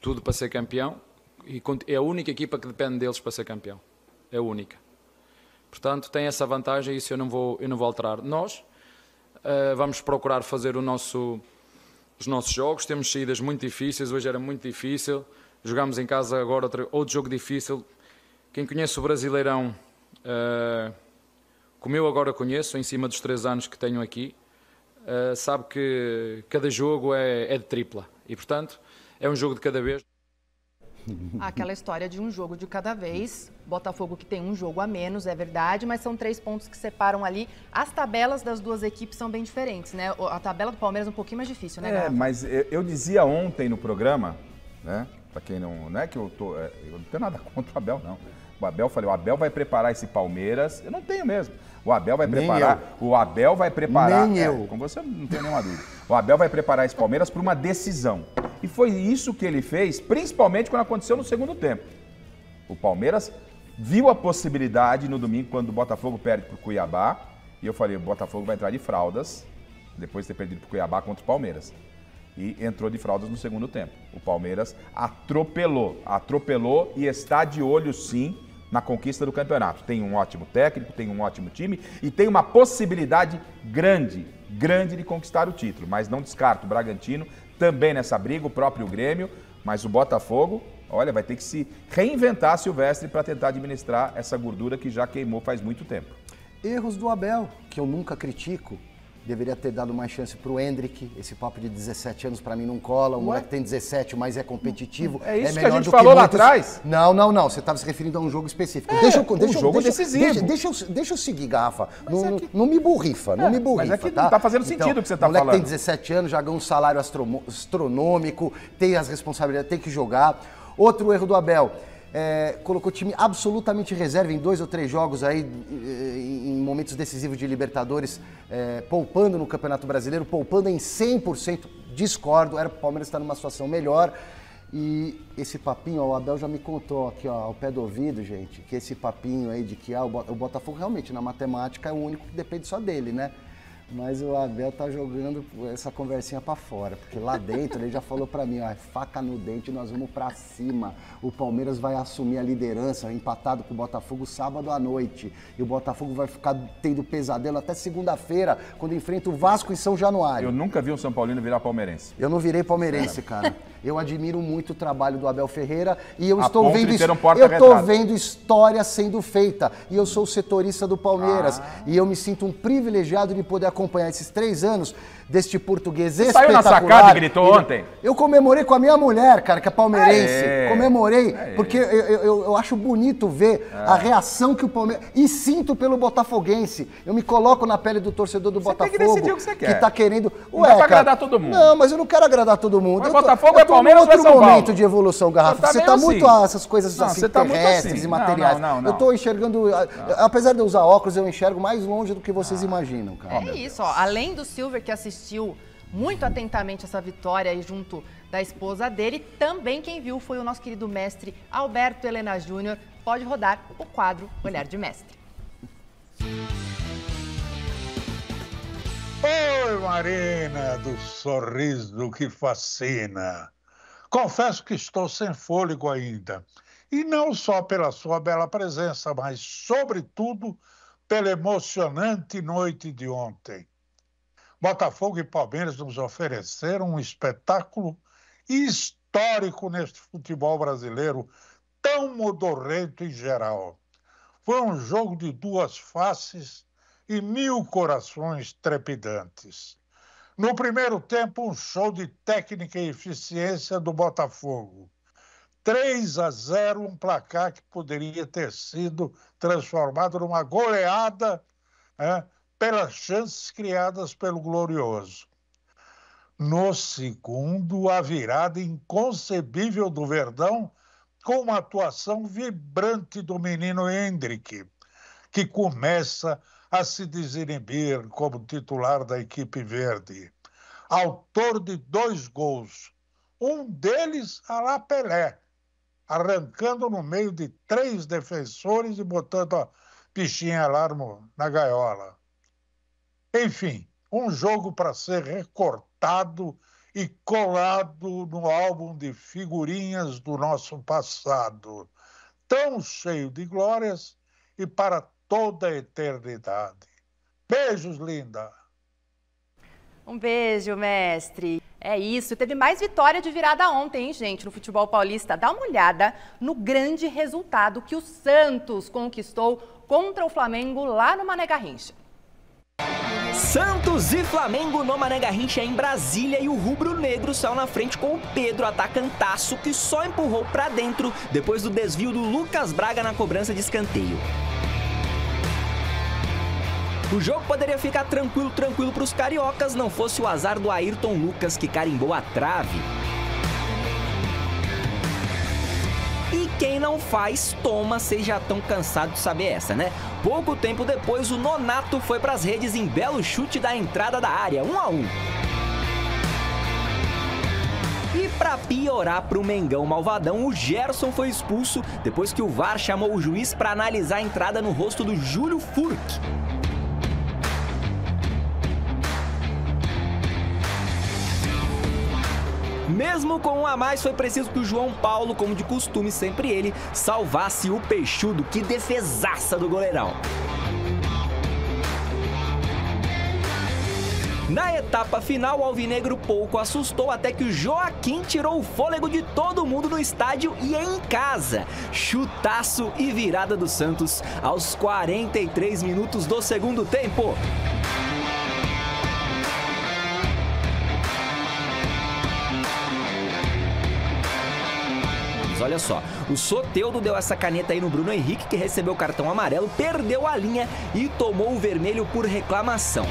tudo para ser campeão e é a única equipa que depende deles para ser campeão. É a única. Portanto, tem essa vantagem e isso eu não vou alterar. Nós vamos procurar fazer os nossos jogos. Temos saídas muito difíceis. Hoje era muito difícil. Jogamos em casa agora outro jogo difícil. Quem conhece o Brasileirão, como eu agora conheço, em cima dos 3 anos que tenho aqui, sabe que cada jogo é de tripla. E, portanto, é um jogo de cada vez. Aquela história de um jogo de cada vez. Botafogo que tem um jogo a menos, é verdade, mas são 3 pontos que separam ali. As tabelas das duas equipes são bem diferentes, né? A tabela do Palmeiras é um pouquinho mais difícil, né, Garrafa? Mas eu dizia ontem no programa, né? Pra quem não é que eu não tenho nada contra o Abel, não. O Abel vai preparar esse Palmeiras. Eu não tenho mesmo. O Abel vai preparar. O Abel vai preparar. Nem eu. Com você não tenho nenhuma dúvida. O Abel vai preparar esse Palmeiras para uma decisão. E foi isso que ele fez, principalmente quando aconteceu no segundo tempo. O Palmeiras viu a possibilidade no domingo, quando o Botafogo perde para o Cuiabá. E eu falei, o Botafogo vai entrar de fraldas, depois de ter perdido para o Cuiabá contra o Palmeiras. E entrou de fraldas no segundo tempo. O Palmeiras atropelou e está de olho, sim, na conquista do campeonato. Tem um ótimo técnico, tem um ótimo time e tem uma possibilidade grande de conquistar o título. Mas não descarto o Bragantino também nessa briga, o próprio Grêmio, mas o Botafogo, olha, vai ter que se reinventar, Silvestre, para tentar administrar essa gordura que já queimou faz muito tempo. Erros do Abel, que eu nunca critico, Deveria ter dado mais chance pro Hendrick. Esse papo de 17 anos pra mim não cola. O moleque tem 17, mas é competitivo. É isso melhor que a gente do falou lá muitos... atrás. Não. Você estava se referindo a um jogo específico. Deixa eu seguir, Garrafa. Não me burrifa, não me burrifa. Mas aqui tá? não tá fazendo sentido o que você tá falando. O moleque tem 17 anos, já ganhou um salário astronômico, tem as responsabilidades, tem que jogar. Outro erro do Abel. Colocou o time absolutamente reserva em 2 ou 3 jogos aí, em momentos decisivos de Libertadores, poupando no Campeonato Brasileiro, poupando em 100%, discordo, era para o Palmeiras estar numa situação melhor. E esse papinho, o Abel já me contou aqui, ó, ao pé do ouvido, gente, que esse papinho aí de que o Botafogo realmente na matemática é o único que depende só dele, né? Mas o Abel tá jogando essa conversinha pra fora, porque lá dentro ele já falou pra mim, ó, faca no dente, nós vamos pra cima. O Palmeiras vai assumir a liderança, empatado com o Botafogo sábado à noite. E o Botafogo vai ficar tendo pesadelo até segunda-feira, quando enfrenta o Vasco em São Januário. Eu nunca vi um São Paulino virar palmeirense. Eu não virei palmeirense, cara. Eu admiro muito o trabalho do Abel Ferreira e eu estou vendo história sendo feita. E eu sou setorista do Palmeiras. E eu me sinto um privilegiado de poder acompanhar esses 3 anos deste português espetacular. Saiu na sacada e gritou ontem? Eu comemorei com a minha mulher, cara, que é palmeirense. Comemorei, porque eu acho bonito ver a reação que o Palmeiras... E sinto pelo botafoguense. Eu me coloco na pele do torcedor do Botafogo. Você tem que decidir o que você quer. Que tá querendo... Não dá pra agradar todo mundo. Não, mas eu não quero agradar todo mundo. Mas Botafogo é Palmeiras ou é São Paulo? Momento de evolução, Garrafa. Você tá muito essas coisas assim, terrestres e materiais. Não. Eu tô enxergando... Apesar de eu usar óculos, eu enxergo mais longe do que vocês imaginam, cara. É isso, ó. Além do Silver, que assistiu muito atentamente essa vitória aí junto da esposa dele, também quem viu foi o nosso querido mestre Alberto Helena Júnior. Pode rodar o quadro Olhar de Mestre. Oi, Marina, do sorriso que fascina. Confesso que estou sem fôlego ainda. E não só pela sua bela presença, mas, sobretudo, pela emocionante noite de ontem. Botafogo e Palmeiras nos ofereceram um espetáculo histórico neste futebol brasileiro, tão modorrento em geral. Foi um jogo de 2 faces e 1000 corações trepidantes. No primeiro tempo, um show de técnica e eficiência do Botafogo. 3-0, um placar que poderia ter sido transformado numa goleada, pelas chances criadas pelo Glorioso. No segundo, a virada inconcebível do Verdão, com uma atuação vibrante do menino Hendrick, que começa a se desinibir como titular da equipe verde. Autor de 2 gols, um deles à la Pelé, arrancando no meio de 3 defensores e botando a bichinha alarme na gaiola. Enfim, um jogo para ser recortado e colado no álbum de figurinhas do nosso passado, tão cheio de glórias e para toda a eternidade. Beijos, linda! Um beijo, mestre. É isso, teve mais vitória de virada ontem, hein, gente, no futebol paulista. Dá uma olhada no grande resultado que o Santos conquistou contra o Flamengo lá no Mané Garrincha. Santos e Flamengo no Mané Garrincha em Brasília, e o rubro-negro saiu na frente com o Pedro, atacantaço, que só empurrou pra dentro depois do desvio do Lucas Braga na cobrança de escanteio. O jogo poderia ficar tranquilo para os cariocas, não fosse o azar do Ayrton Lucas, que carimbou a trave. E quem não faz, toma, vocês já estão cansados de saber essa, né? Pouco tempo depois, o Nonato foi para as redes em belo chute da entrada da área, 1-1. E para piorar pro Mengão malvadão, o Gerson foi expulso depois que o VAR chamou o juiz para analisar a entrada no rosto do Júlio Furque. Mesmo com um a mais, foi preciso que o João Paulo, como de costume, sempre ele, salvasse o peixudo. Que defesaça do goleirão! Na etapa final, o alvinegro pouco assustou até que o Joaquim tirou o fôlego de todo mundo no estádio e em casa. Chutaço e virada do Santos aos 43 minutos do segundo tempo. só, o Soteldo deu essa caneta aí no Bruno Henrique, que recebeu o cartão amarelo, perdeu a linha e tomou o vermelho por reclamação.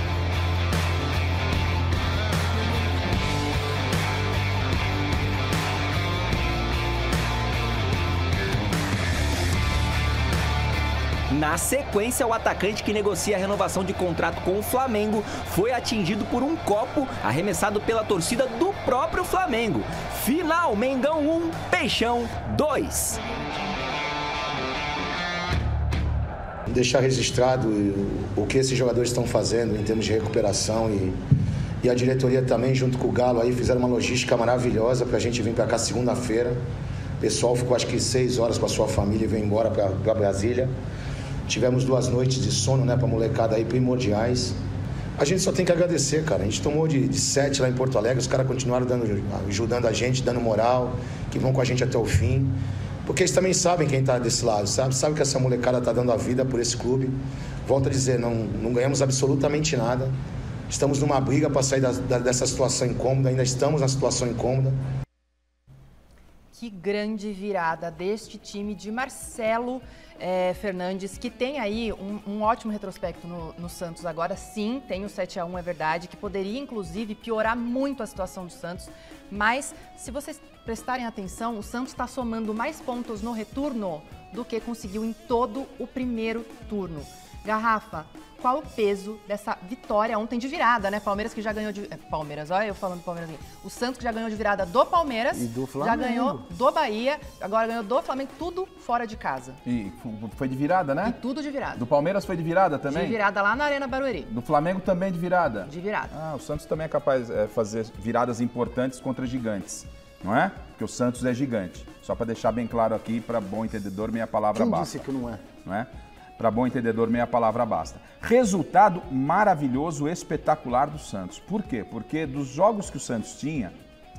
Na sequência, o atacante que negocia a renovação de contrato com o Flamengo foi atingido por um copo arremessado pela torcida do próprio Flamengo. Final, Mengão 1, Peixão 2. Deixar registrado o que esses jogadores estão fazendo em termos de recuperação e a diretoria também, junto com o Galo, aí fizeram uma logística maravilhosa para a gente vir para cá segunda-feira. O pessoal ficou acho que 6 horas com a sua família e veio embora para Brasília. Tivemos 2 noites de sono, né, pra molecada aí, primordiais. A gente só tem que agradecer, cara. A gente tomou de 7 lá em Porto Alegre, os caras continuaram ajudando a gente, dando moral, que vão com a gente até o fim. Porque eles também sabem quem tá desse lado, sabe? Sabe que essa molecada tá dando a vida por esse clube. Volto a dizer, não ganhamos absolutamente nada. Estamos numa briga para sair dessa situação incômoda, ainda estamos na situação incômoda. Que grande virada deste time de Marcelo Fernandes, que tem aí um ótimo retrospecto no Santos agora. Sim, tem o 7-1, é verdade, que poderia inclusive piorar muito a situação do Santos, mas se vocês prestarem atenção, o Santos está somando mais pontos no retorno do que conseguiu em todo o primeiro turno. Garrafa, qual o peso dessa vitória ontem de virada, né? Palmeiras que já ganhou de... Palmeiras, olha eu falando Palmeiras aqui. O Santos que já ganhou de virada do Palmeiras. E do Flamengo. Já ganhou do Bahia, agora ganhou do Flamengo, tudo fora de casa. E foi de virada, né? E tudo de virada. Do Palmeiras foi de virada também? De virada lá na Arena Barueri. Do Flamengo também de virada? De virada. Ah, o Santos também é capaz de fazer viradas importantes contra gigantes, não é? Porque o Santos é gigante. Só para deixar bem claro aqui, para bom entendedor, minha palavra basta. Quem disse que não é? Não é? Para bom entendedor, meia palavra basta. Resultado maravilhoso, espetacular do Santos. Por quê? Porque dos jogos que o Santos tinha,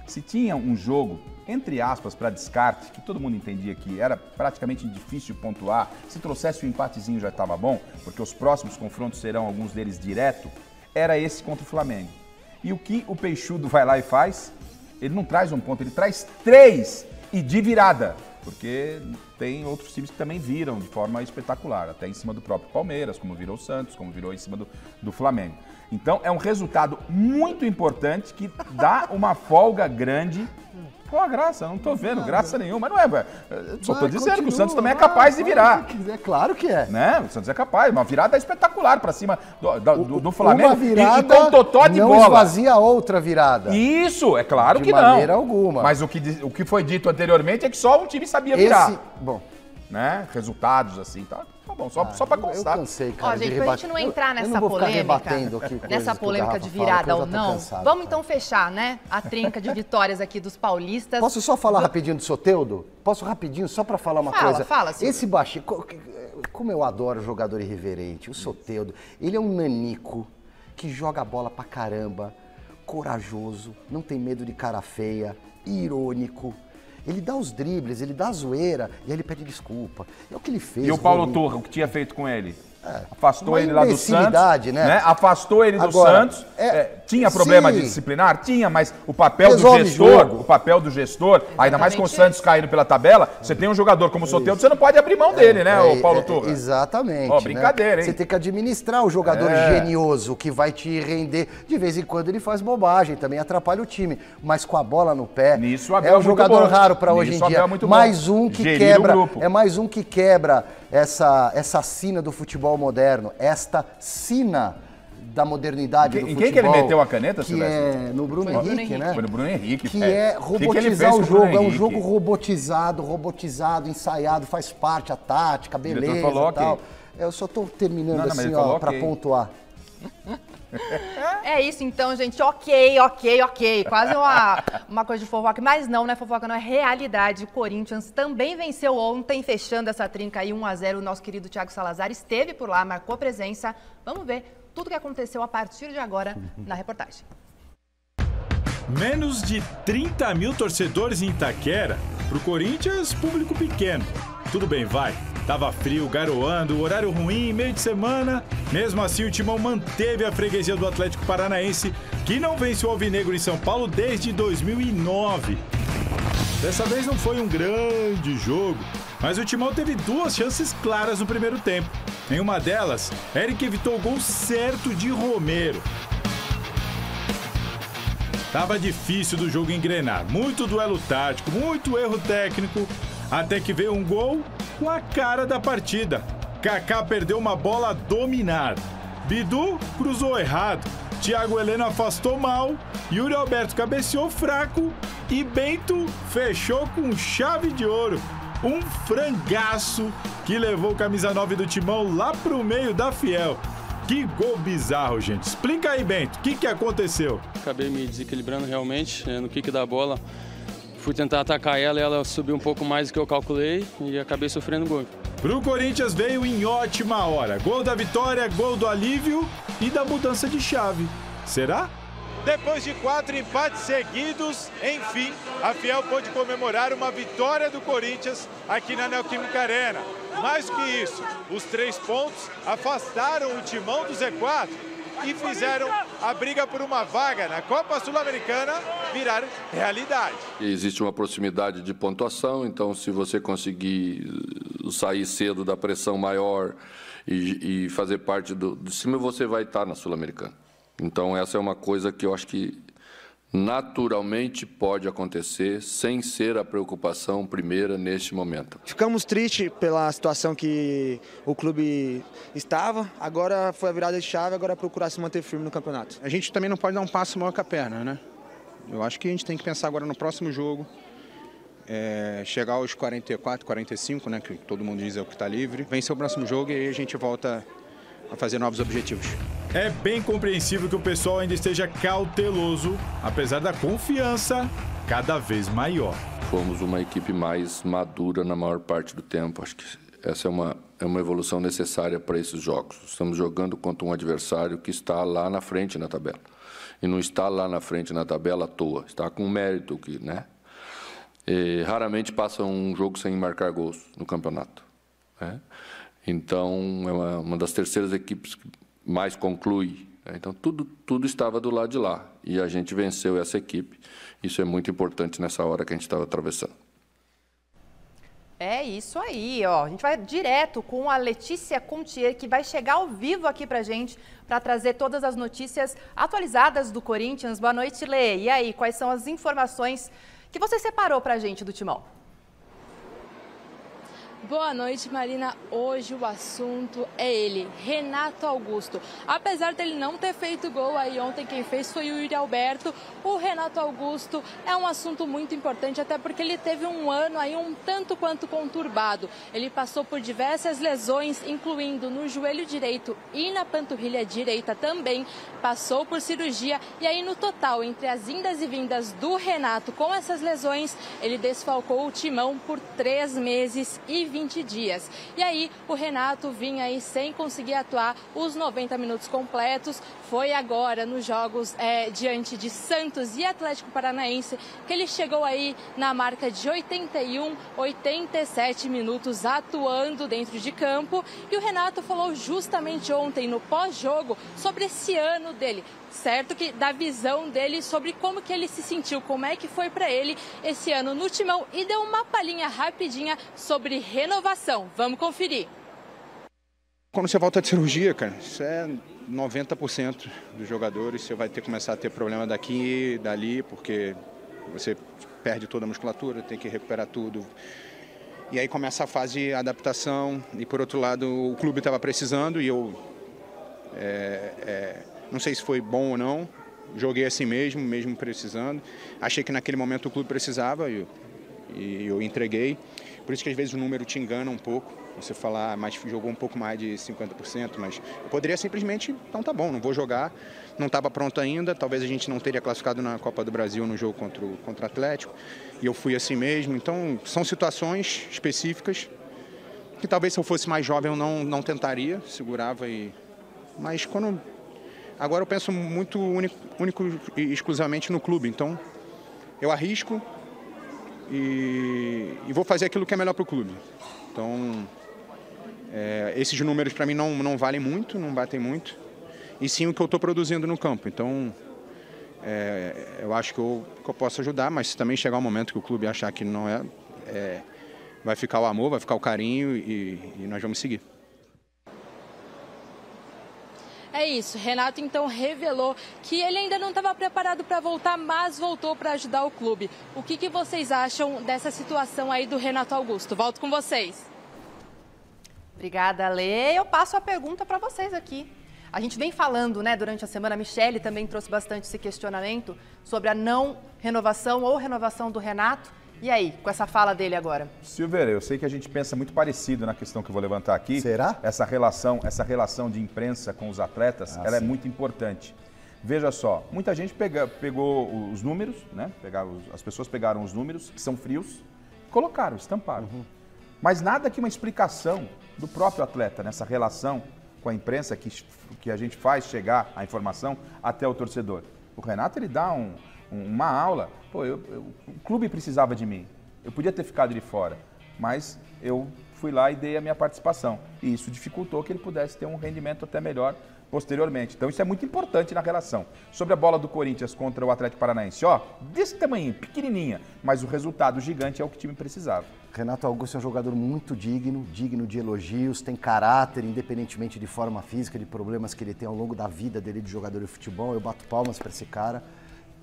se tinha um jogo, entre aspas, para descarte, que todo mundo entendia que era praticamente difícil pontuar, se trouxesse o empatezinho já estava bom, porque os próximos confrontos serão alguns deles direto, era esse contra o Flamengo. E o que o Peixudo vai lá e faz? Ele não traz um ponto, ele traz 3 e de virada. Porque tem outros times que também viram de forma espetacular, até em cima do próprio Palmeiras, como virou o Santos, como virou em cima do Flamengo. Então é um resultado muito importante que dá uma folga grande. Qual a graça? Eu não tô vendo graça nenhuma, não é, velho. Só tô dizendo que o Santos também é capaz de virar. É claro que é. Né? O Santos é capaz, uma virada espetacular pra cima do Flamengo. Uma virada e com totó de não bola. esvazia outra virada. Isso, é claro que não. De maneira alguma. Mas o que foi dito anteriormente é que só um time sabia virar. Bom. Né? Resultados assim, tá bom, só pra constar. Eu cansei, cara. Ó, gente, pra gente não entrar nessa polêmica de virada ou não, vamos então fechar, né? A trinca de vitórias aqui dos paulistas. Posso só falar rapidinho do Soteldo? Posso rapidinho, só pra falar uma coisa? Fala, Silvio. Esse baixinho, como eu adoro jogador irreverente, o Soteldo, ele é um nanico que joga a bola pra caramba, corajoso, não tem medo de cara feia, irônico. Ele dá os dribles, ele dá a zoeira e aí ele pede desculpa. É o que ele fez. E o Paulo Turra, o que tinha feito com ele? Afastou ele lá do Santos, né? Afastou ele do Santos. Tinha problema de disciplinar? Tinha, mas o papel do gestor, ainda mais com o Santos caindo pela tabela, você tem um jogador como o Soteldo, você não pode abrir mão dele, né, o Paulo Turra? Exatamente. Ó, brincadeira, né? hein? Você tem que administrar o jogador genioso, que vai te render. De vez em quando ele faz bobagem, também atrapalha o time. Mas com a bola no pé, é um jogador raro para hoje em dia. Mais um que quebra, mais um que quebra essa sina do futebol moderno, esta sina da modernidade do futebol. Em quem que ele meteu a caneta, Silvestre? É no Bruno Henrique, né? Foi no Bruno Henrique. Que é robotizar o jogo, é um jogo robotizado, ensaiado, faz parte, a tática, beleza e tal. Eu só tô terminando assim, ó, pra pontuar. É isso então, gente. Ok. Quase uma coisa de fofoca. Mas não é fofoca, não é realidade. O Corinthians também venceu ontem, fechando essa trinca aí 1-0. O nosso querido Thiago Salazar esteve por lá, marcou presença. Vamos ver tudo o que aconteceu a partir de agora na reportagem. Menos de 30 mil torcedores em Itaquera. Pro Corinthians, público pequeno. Tudo bem, vai. Tava frio, garoando, horário ruim, meio de semana. Mesmo assim, o Timão manteve a freguesia do Atlético Paranaense, que não venceu o Alvinegro em São Paulo desde 2009. Dessa vez não foi um grande jogo, mas o Timão teve 2 chances claras no primeiro tempo. Em uma delas, Eric evitou o gol certo de Romero. Tava difícil do jogo engrenar, muito duelo tático, muito erro técnico, até que veio um gol com a cara da partida. Kaká perdeu uma bola a dominar. Bidu cruzou errado. Thiago Heleno afastou mal. Yuri Alberto cabeceou fraco. E Bento fechou com chave de ouro. Um frangaço que levou o camisa 9 do Timão lá pro meio da Fiel. Que gol bizarro, gente. Explica aí, Bento, o que aconteceu? Acabei me desequilibrando realmente no kick da bola. Fui tentar atacar ela e ela subiu um pouco mais do que eu calculei e acabei sofrendo gol. Pro Corinthians veio em ótima hora. Gol da vitória, gol do alívio e da mudança de chave. Será? Depois de 4 empates seguidos, enfim, a Fiel pôde comemorar uma vitória do Corinthians aqui na Neoquímica Arena. Mais que isso, os 3 pontos afastaram o Timão do Z4 e fizeram a briga por uma vaga na Copa Sul-Americana virar realidade. Existe uma proximidade de pontuação, então se você conseguir sair cedo da pressão maior e fazer parte de cima, você vai estar na Sul-Americana. Então essa é uma coisa que eu acho que naturalmente pode acontecer sem ser a preocupação primeira neste momento. Ficamos tristes pela situação que o clube estava, agora foi a virada de chave, agora é procurar se manter firme no campeonato. A gente também não pode dar um passo maior que a perna, né? Eu acho que a gente tem que pensar agora no próximo jogo, chegar aos 44, 45, né, que todo mundo diz é o que está livre, vencer o próximo jogo e aí a gente volta a fazer novos objetivos. É bem compreensível que o pessoal ainda esteja cauteloso, apesar da confiança cada vez maior. Fomos uma equipe mais madura na maior parte do tempo. Acho que essa é uma evolução necessária para esses jogos. Estamos jogando contra um adversário que está lá na frente na tabela. E não está lá na frente na tabela à toa, está com mérito, né? Raramente passa um jogo sem marcar gols no campeonato, né? Então, é uma das terceiras equipes que mais conclui. Então, tudo estava do lado de lá. E a gente venceu essa equipe. Isso é muito importante nessa hora que a gente estava atravessando. É isso aí, ó. A gente vai direto com a Letícia Contier, que vai chegar ao vivo aqui pra gente, para trazer todas as notícias atualizadas do Corinthians. Boa noite, Lê. E aí, quais são as informações que você separou pra gente do Timão? Boa noite, Marina. Hoje o assunto é ele, Renato Augusto. Apesar dele não ter feito gol aí ontem, quem fez foi o Yuri Alberto. O Renato Augusto é um assunto muito importante, até porque ele teve um ano aí um tanto quanto conturbado. Ele passou por diversas lesões, incluindo no joelho direito e na panturrilha direita também. Passou por cirurgia e aí no total, entre as indas e vindas do Renato com essas lesões, ele desfalcou o Timão por 3 meses e 20 dias. E aí o Renato vinha aí sem conseguir atuar os 90 minutos completos. Foi agora nos jogos diante de Santos e Atlético Paranaense que ele chegou aí na marca de 81, 87 minutos atuando dentro de campo. E o Renato falou justamente ontem no pós-jogo sobre esse ano dele. Certo que da visão dele sobre como que ele se sentiu, como é que foi para ele esse ano no Timão e deu uma palhinha rapidinha sobre renovação. Vamos conferir. Quando você volta de cirurgia, cara, isso é 90% dos jogadores, você vai ter que começar a ter problema daqui e dali, porque você perde toda a musculatura, tem que recuperar tudo. E aí começa a fase de adaptação e por outro lado o clube estava precisando e eu não sei se foi bom ou não, joguei assim mesmo precisando. Achei que naquele momento o clube precisava e eu entreguei. Por isso que às vezes o número te engana um pouco. Você falar, mas jogou um pouco mais de 50%, mas eu poderia simplesmente, então tá bom, não vou jogar. Não estava pronto ainda, talvez a gente não teria classificado na Copa do Brasil no jogo contra o Atlético. E eu fui assim mesmo. Então são situações específicas que talvez se eu fosse mais jovem eu não tentaria, segurava e... Mas quando... Agora eu penso muito único e exclusivamente no clube, então eu arrisco e vou fazer aquilo que é melhor para o clube. Então, esses números para mim não valem muito, não batem muito, e sim o que eu estou produzindo no campo. Então, eu acho que eu posso ajudar, mas se também chegar um momento que o clube achar que não vai ficar o amor, vai ficar o carinho e nós vamos seguir. É isso, Renato então revelou que ele ainda não estava preparado para voltar, mas voltou para ajudar o clube. O que vocês acham dessa situação aí do Renato Augusto? Volto com vocês. Obrigada, Lê. Eu passo a pergunta para vocês aqui. A gente vem falando, né, durante a semana, a Michele também trouxe bastante esse questionamento sobre a não renovação ou renovação do Renato. E aí, com essa fala dele agora? Silveira, eu sei que a gente pensa muito parecido na questão que eu vou levantar aqui. Será? Essa relação de imprensa com os atletas, ela é muito importante. Veja só, muita gente pegou os números, né? As pessoas pegaram os números, que são frios, colocaram, estamparam. Mas nada que uma explicação do próprio atleta nessa relação com a imprensa que a gente faz chegar a informação até o torcedor. O Renato, ele dá uma aula. Pô, o clube precisava de mim. Eu podia ter ficado de fora, mas eu fui lá e dei a minha participação. E isso dificultou que ele pudesse ter um rendimento até melhor posteriormente. Então isso é muito importante na relação. Sobre a bola do Corinthians contra o Atlético Paranaense, ó, desse tamanho, pequenininha, mas o resultado gigante é o que o time precisava. Renato Augusto é um jogador muito digno de elogios, tem caráter, independentemente de forma física, de problemas que ele tem ao longo da vida dele de jogador de futebol. Eu bato palmas para esse cara.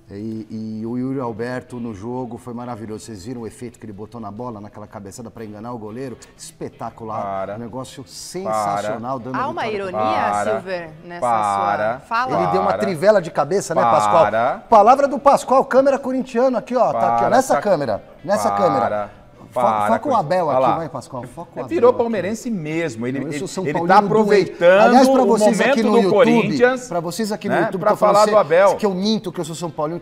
E o Yuri Alberto no jogo foi maravilhoso. Vocês viram o efeito que ele botou na bola, naquela cabeçada para enganar o goleiro? Espetacular. Um negócio sensacional. Dando há uma ironia, Silver, nessa sua fala? Ele deu uma trivela de cabeça, né, Pascoal? Palavra do Pascoal, câmera corintiano aqui, ó. Tá aqui, ó, nessa câmera. Nessa câmera. Foca o Abel aqui, vai, Pascoal. Foca o Abel. Virou palmeirense mesmo. Ele tá aproveitando o momento do Corinthians. Para vocês aqui no YouTube, para falar do Abel. Que eu minto, que eu sou São Paulino.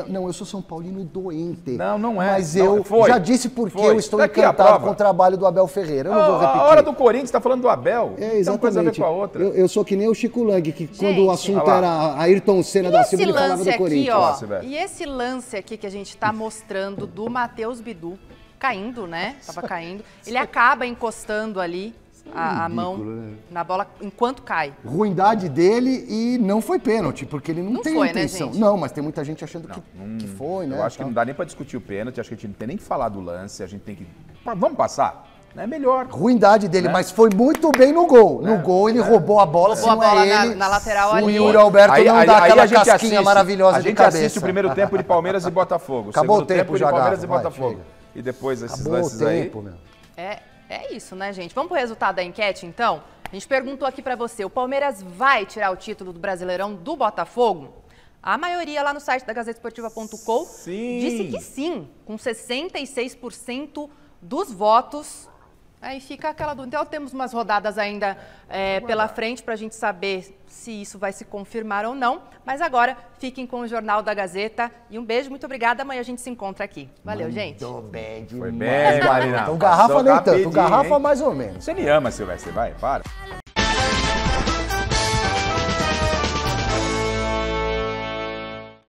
Não, eu sou São Paulino doente. Não é. Mas eu já disse porque eu estou encantado com o trabalho do Abel Ferreira. Eu não vou repetir. A hora do Corinthians tá falando do Abel. Exatamente. Tem uma coisa a ver com a outra. Eu sou que nem o Chico Lang, que quando o assunto era Ayrton Senna da Silva, ele falava do Corinthians. E esse lance aqui que a gente tá mostrando do Matheus Bidu, caindo, né? Tava caindo. Ele acaba encostando ali a mão na bola enquanto cai. Ruindade dele e não foi pênalti, porque ele não tem intenção. Né, gente? Não, mas tem muita gente achando que foi, né? Eu acho que não dá nem pra discutir o pênalti, acho que a gente não tem nem que falar do lance, a gente tem que... Vamos passar? É melhor. Ruindade dele, mas foi muito bem no gol. No gol ele roubou a bola, se não é ele. Na lateral ali. O Yuri Alberto não dá aquela casquinha maravilhosa de cabeça. A gente assiste o primeiro tempo de Palmeiras e Botafogo. Acabou o tempo de já, Palmeiras e Botafogo. E depois esses lances aí. É isso, né, gente? Vamos pro resultado da enquete, então? A gente perguntou aqui pra você, o Palmeiras vai tirar o título do Brasileirão do Botafogo? A maioria lá no site da GazeteSportiva.com disse que sim, com 66% dos votos. Aí fica aquela dúvida. Então temos umas rodadas ainda pela frente para a gente saber se isso vai se confirmar ou não. Mas agora fiquem com o Jornal da Gazeta. E um beijo, muito obrigada. Amanhã a gente se encontra aqui. Valeu, gente. Bem demais. Foi bem, Marina. Então garrafa nem tanto, garrafa mais ou menos. Você me ama, Silvestre, vai, para.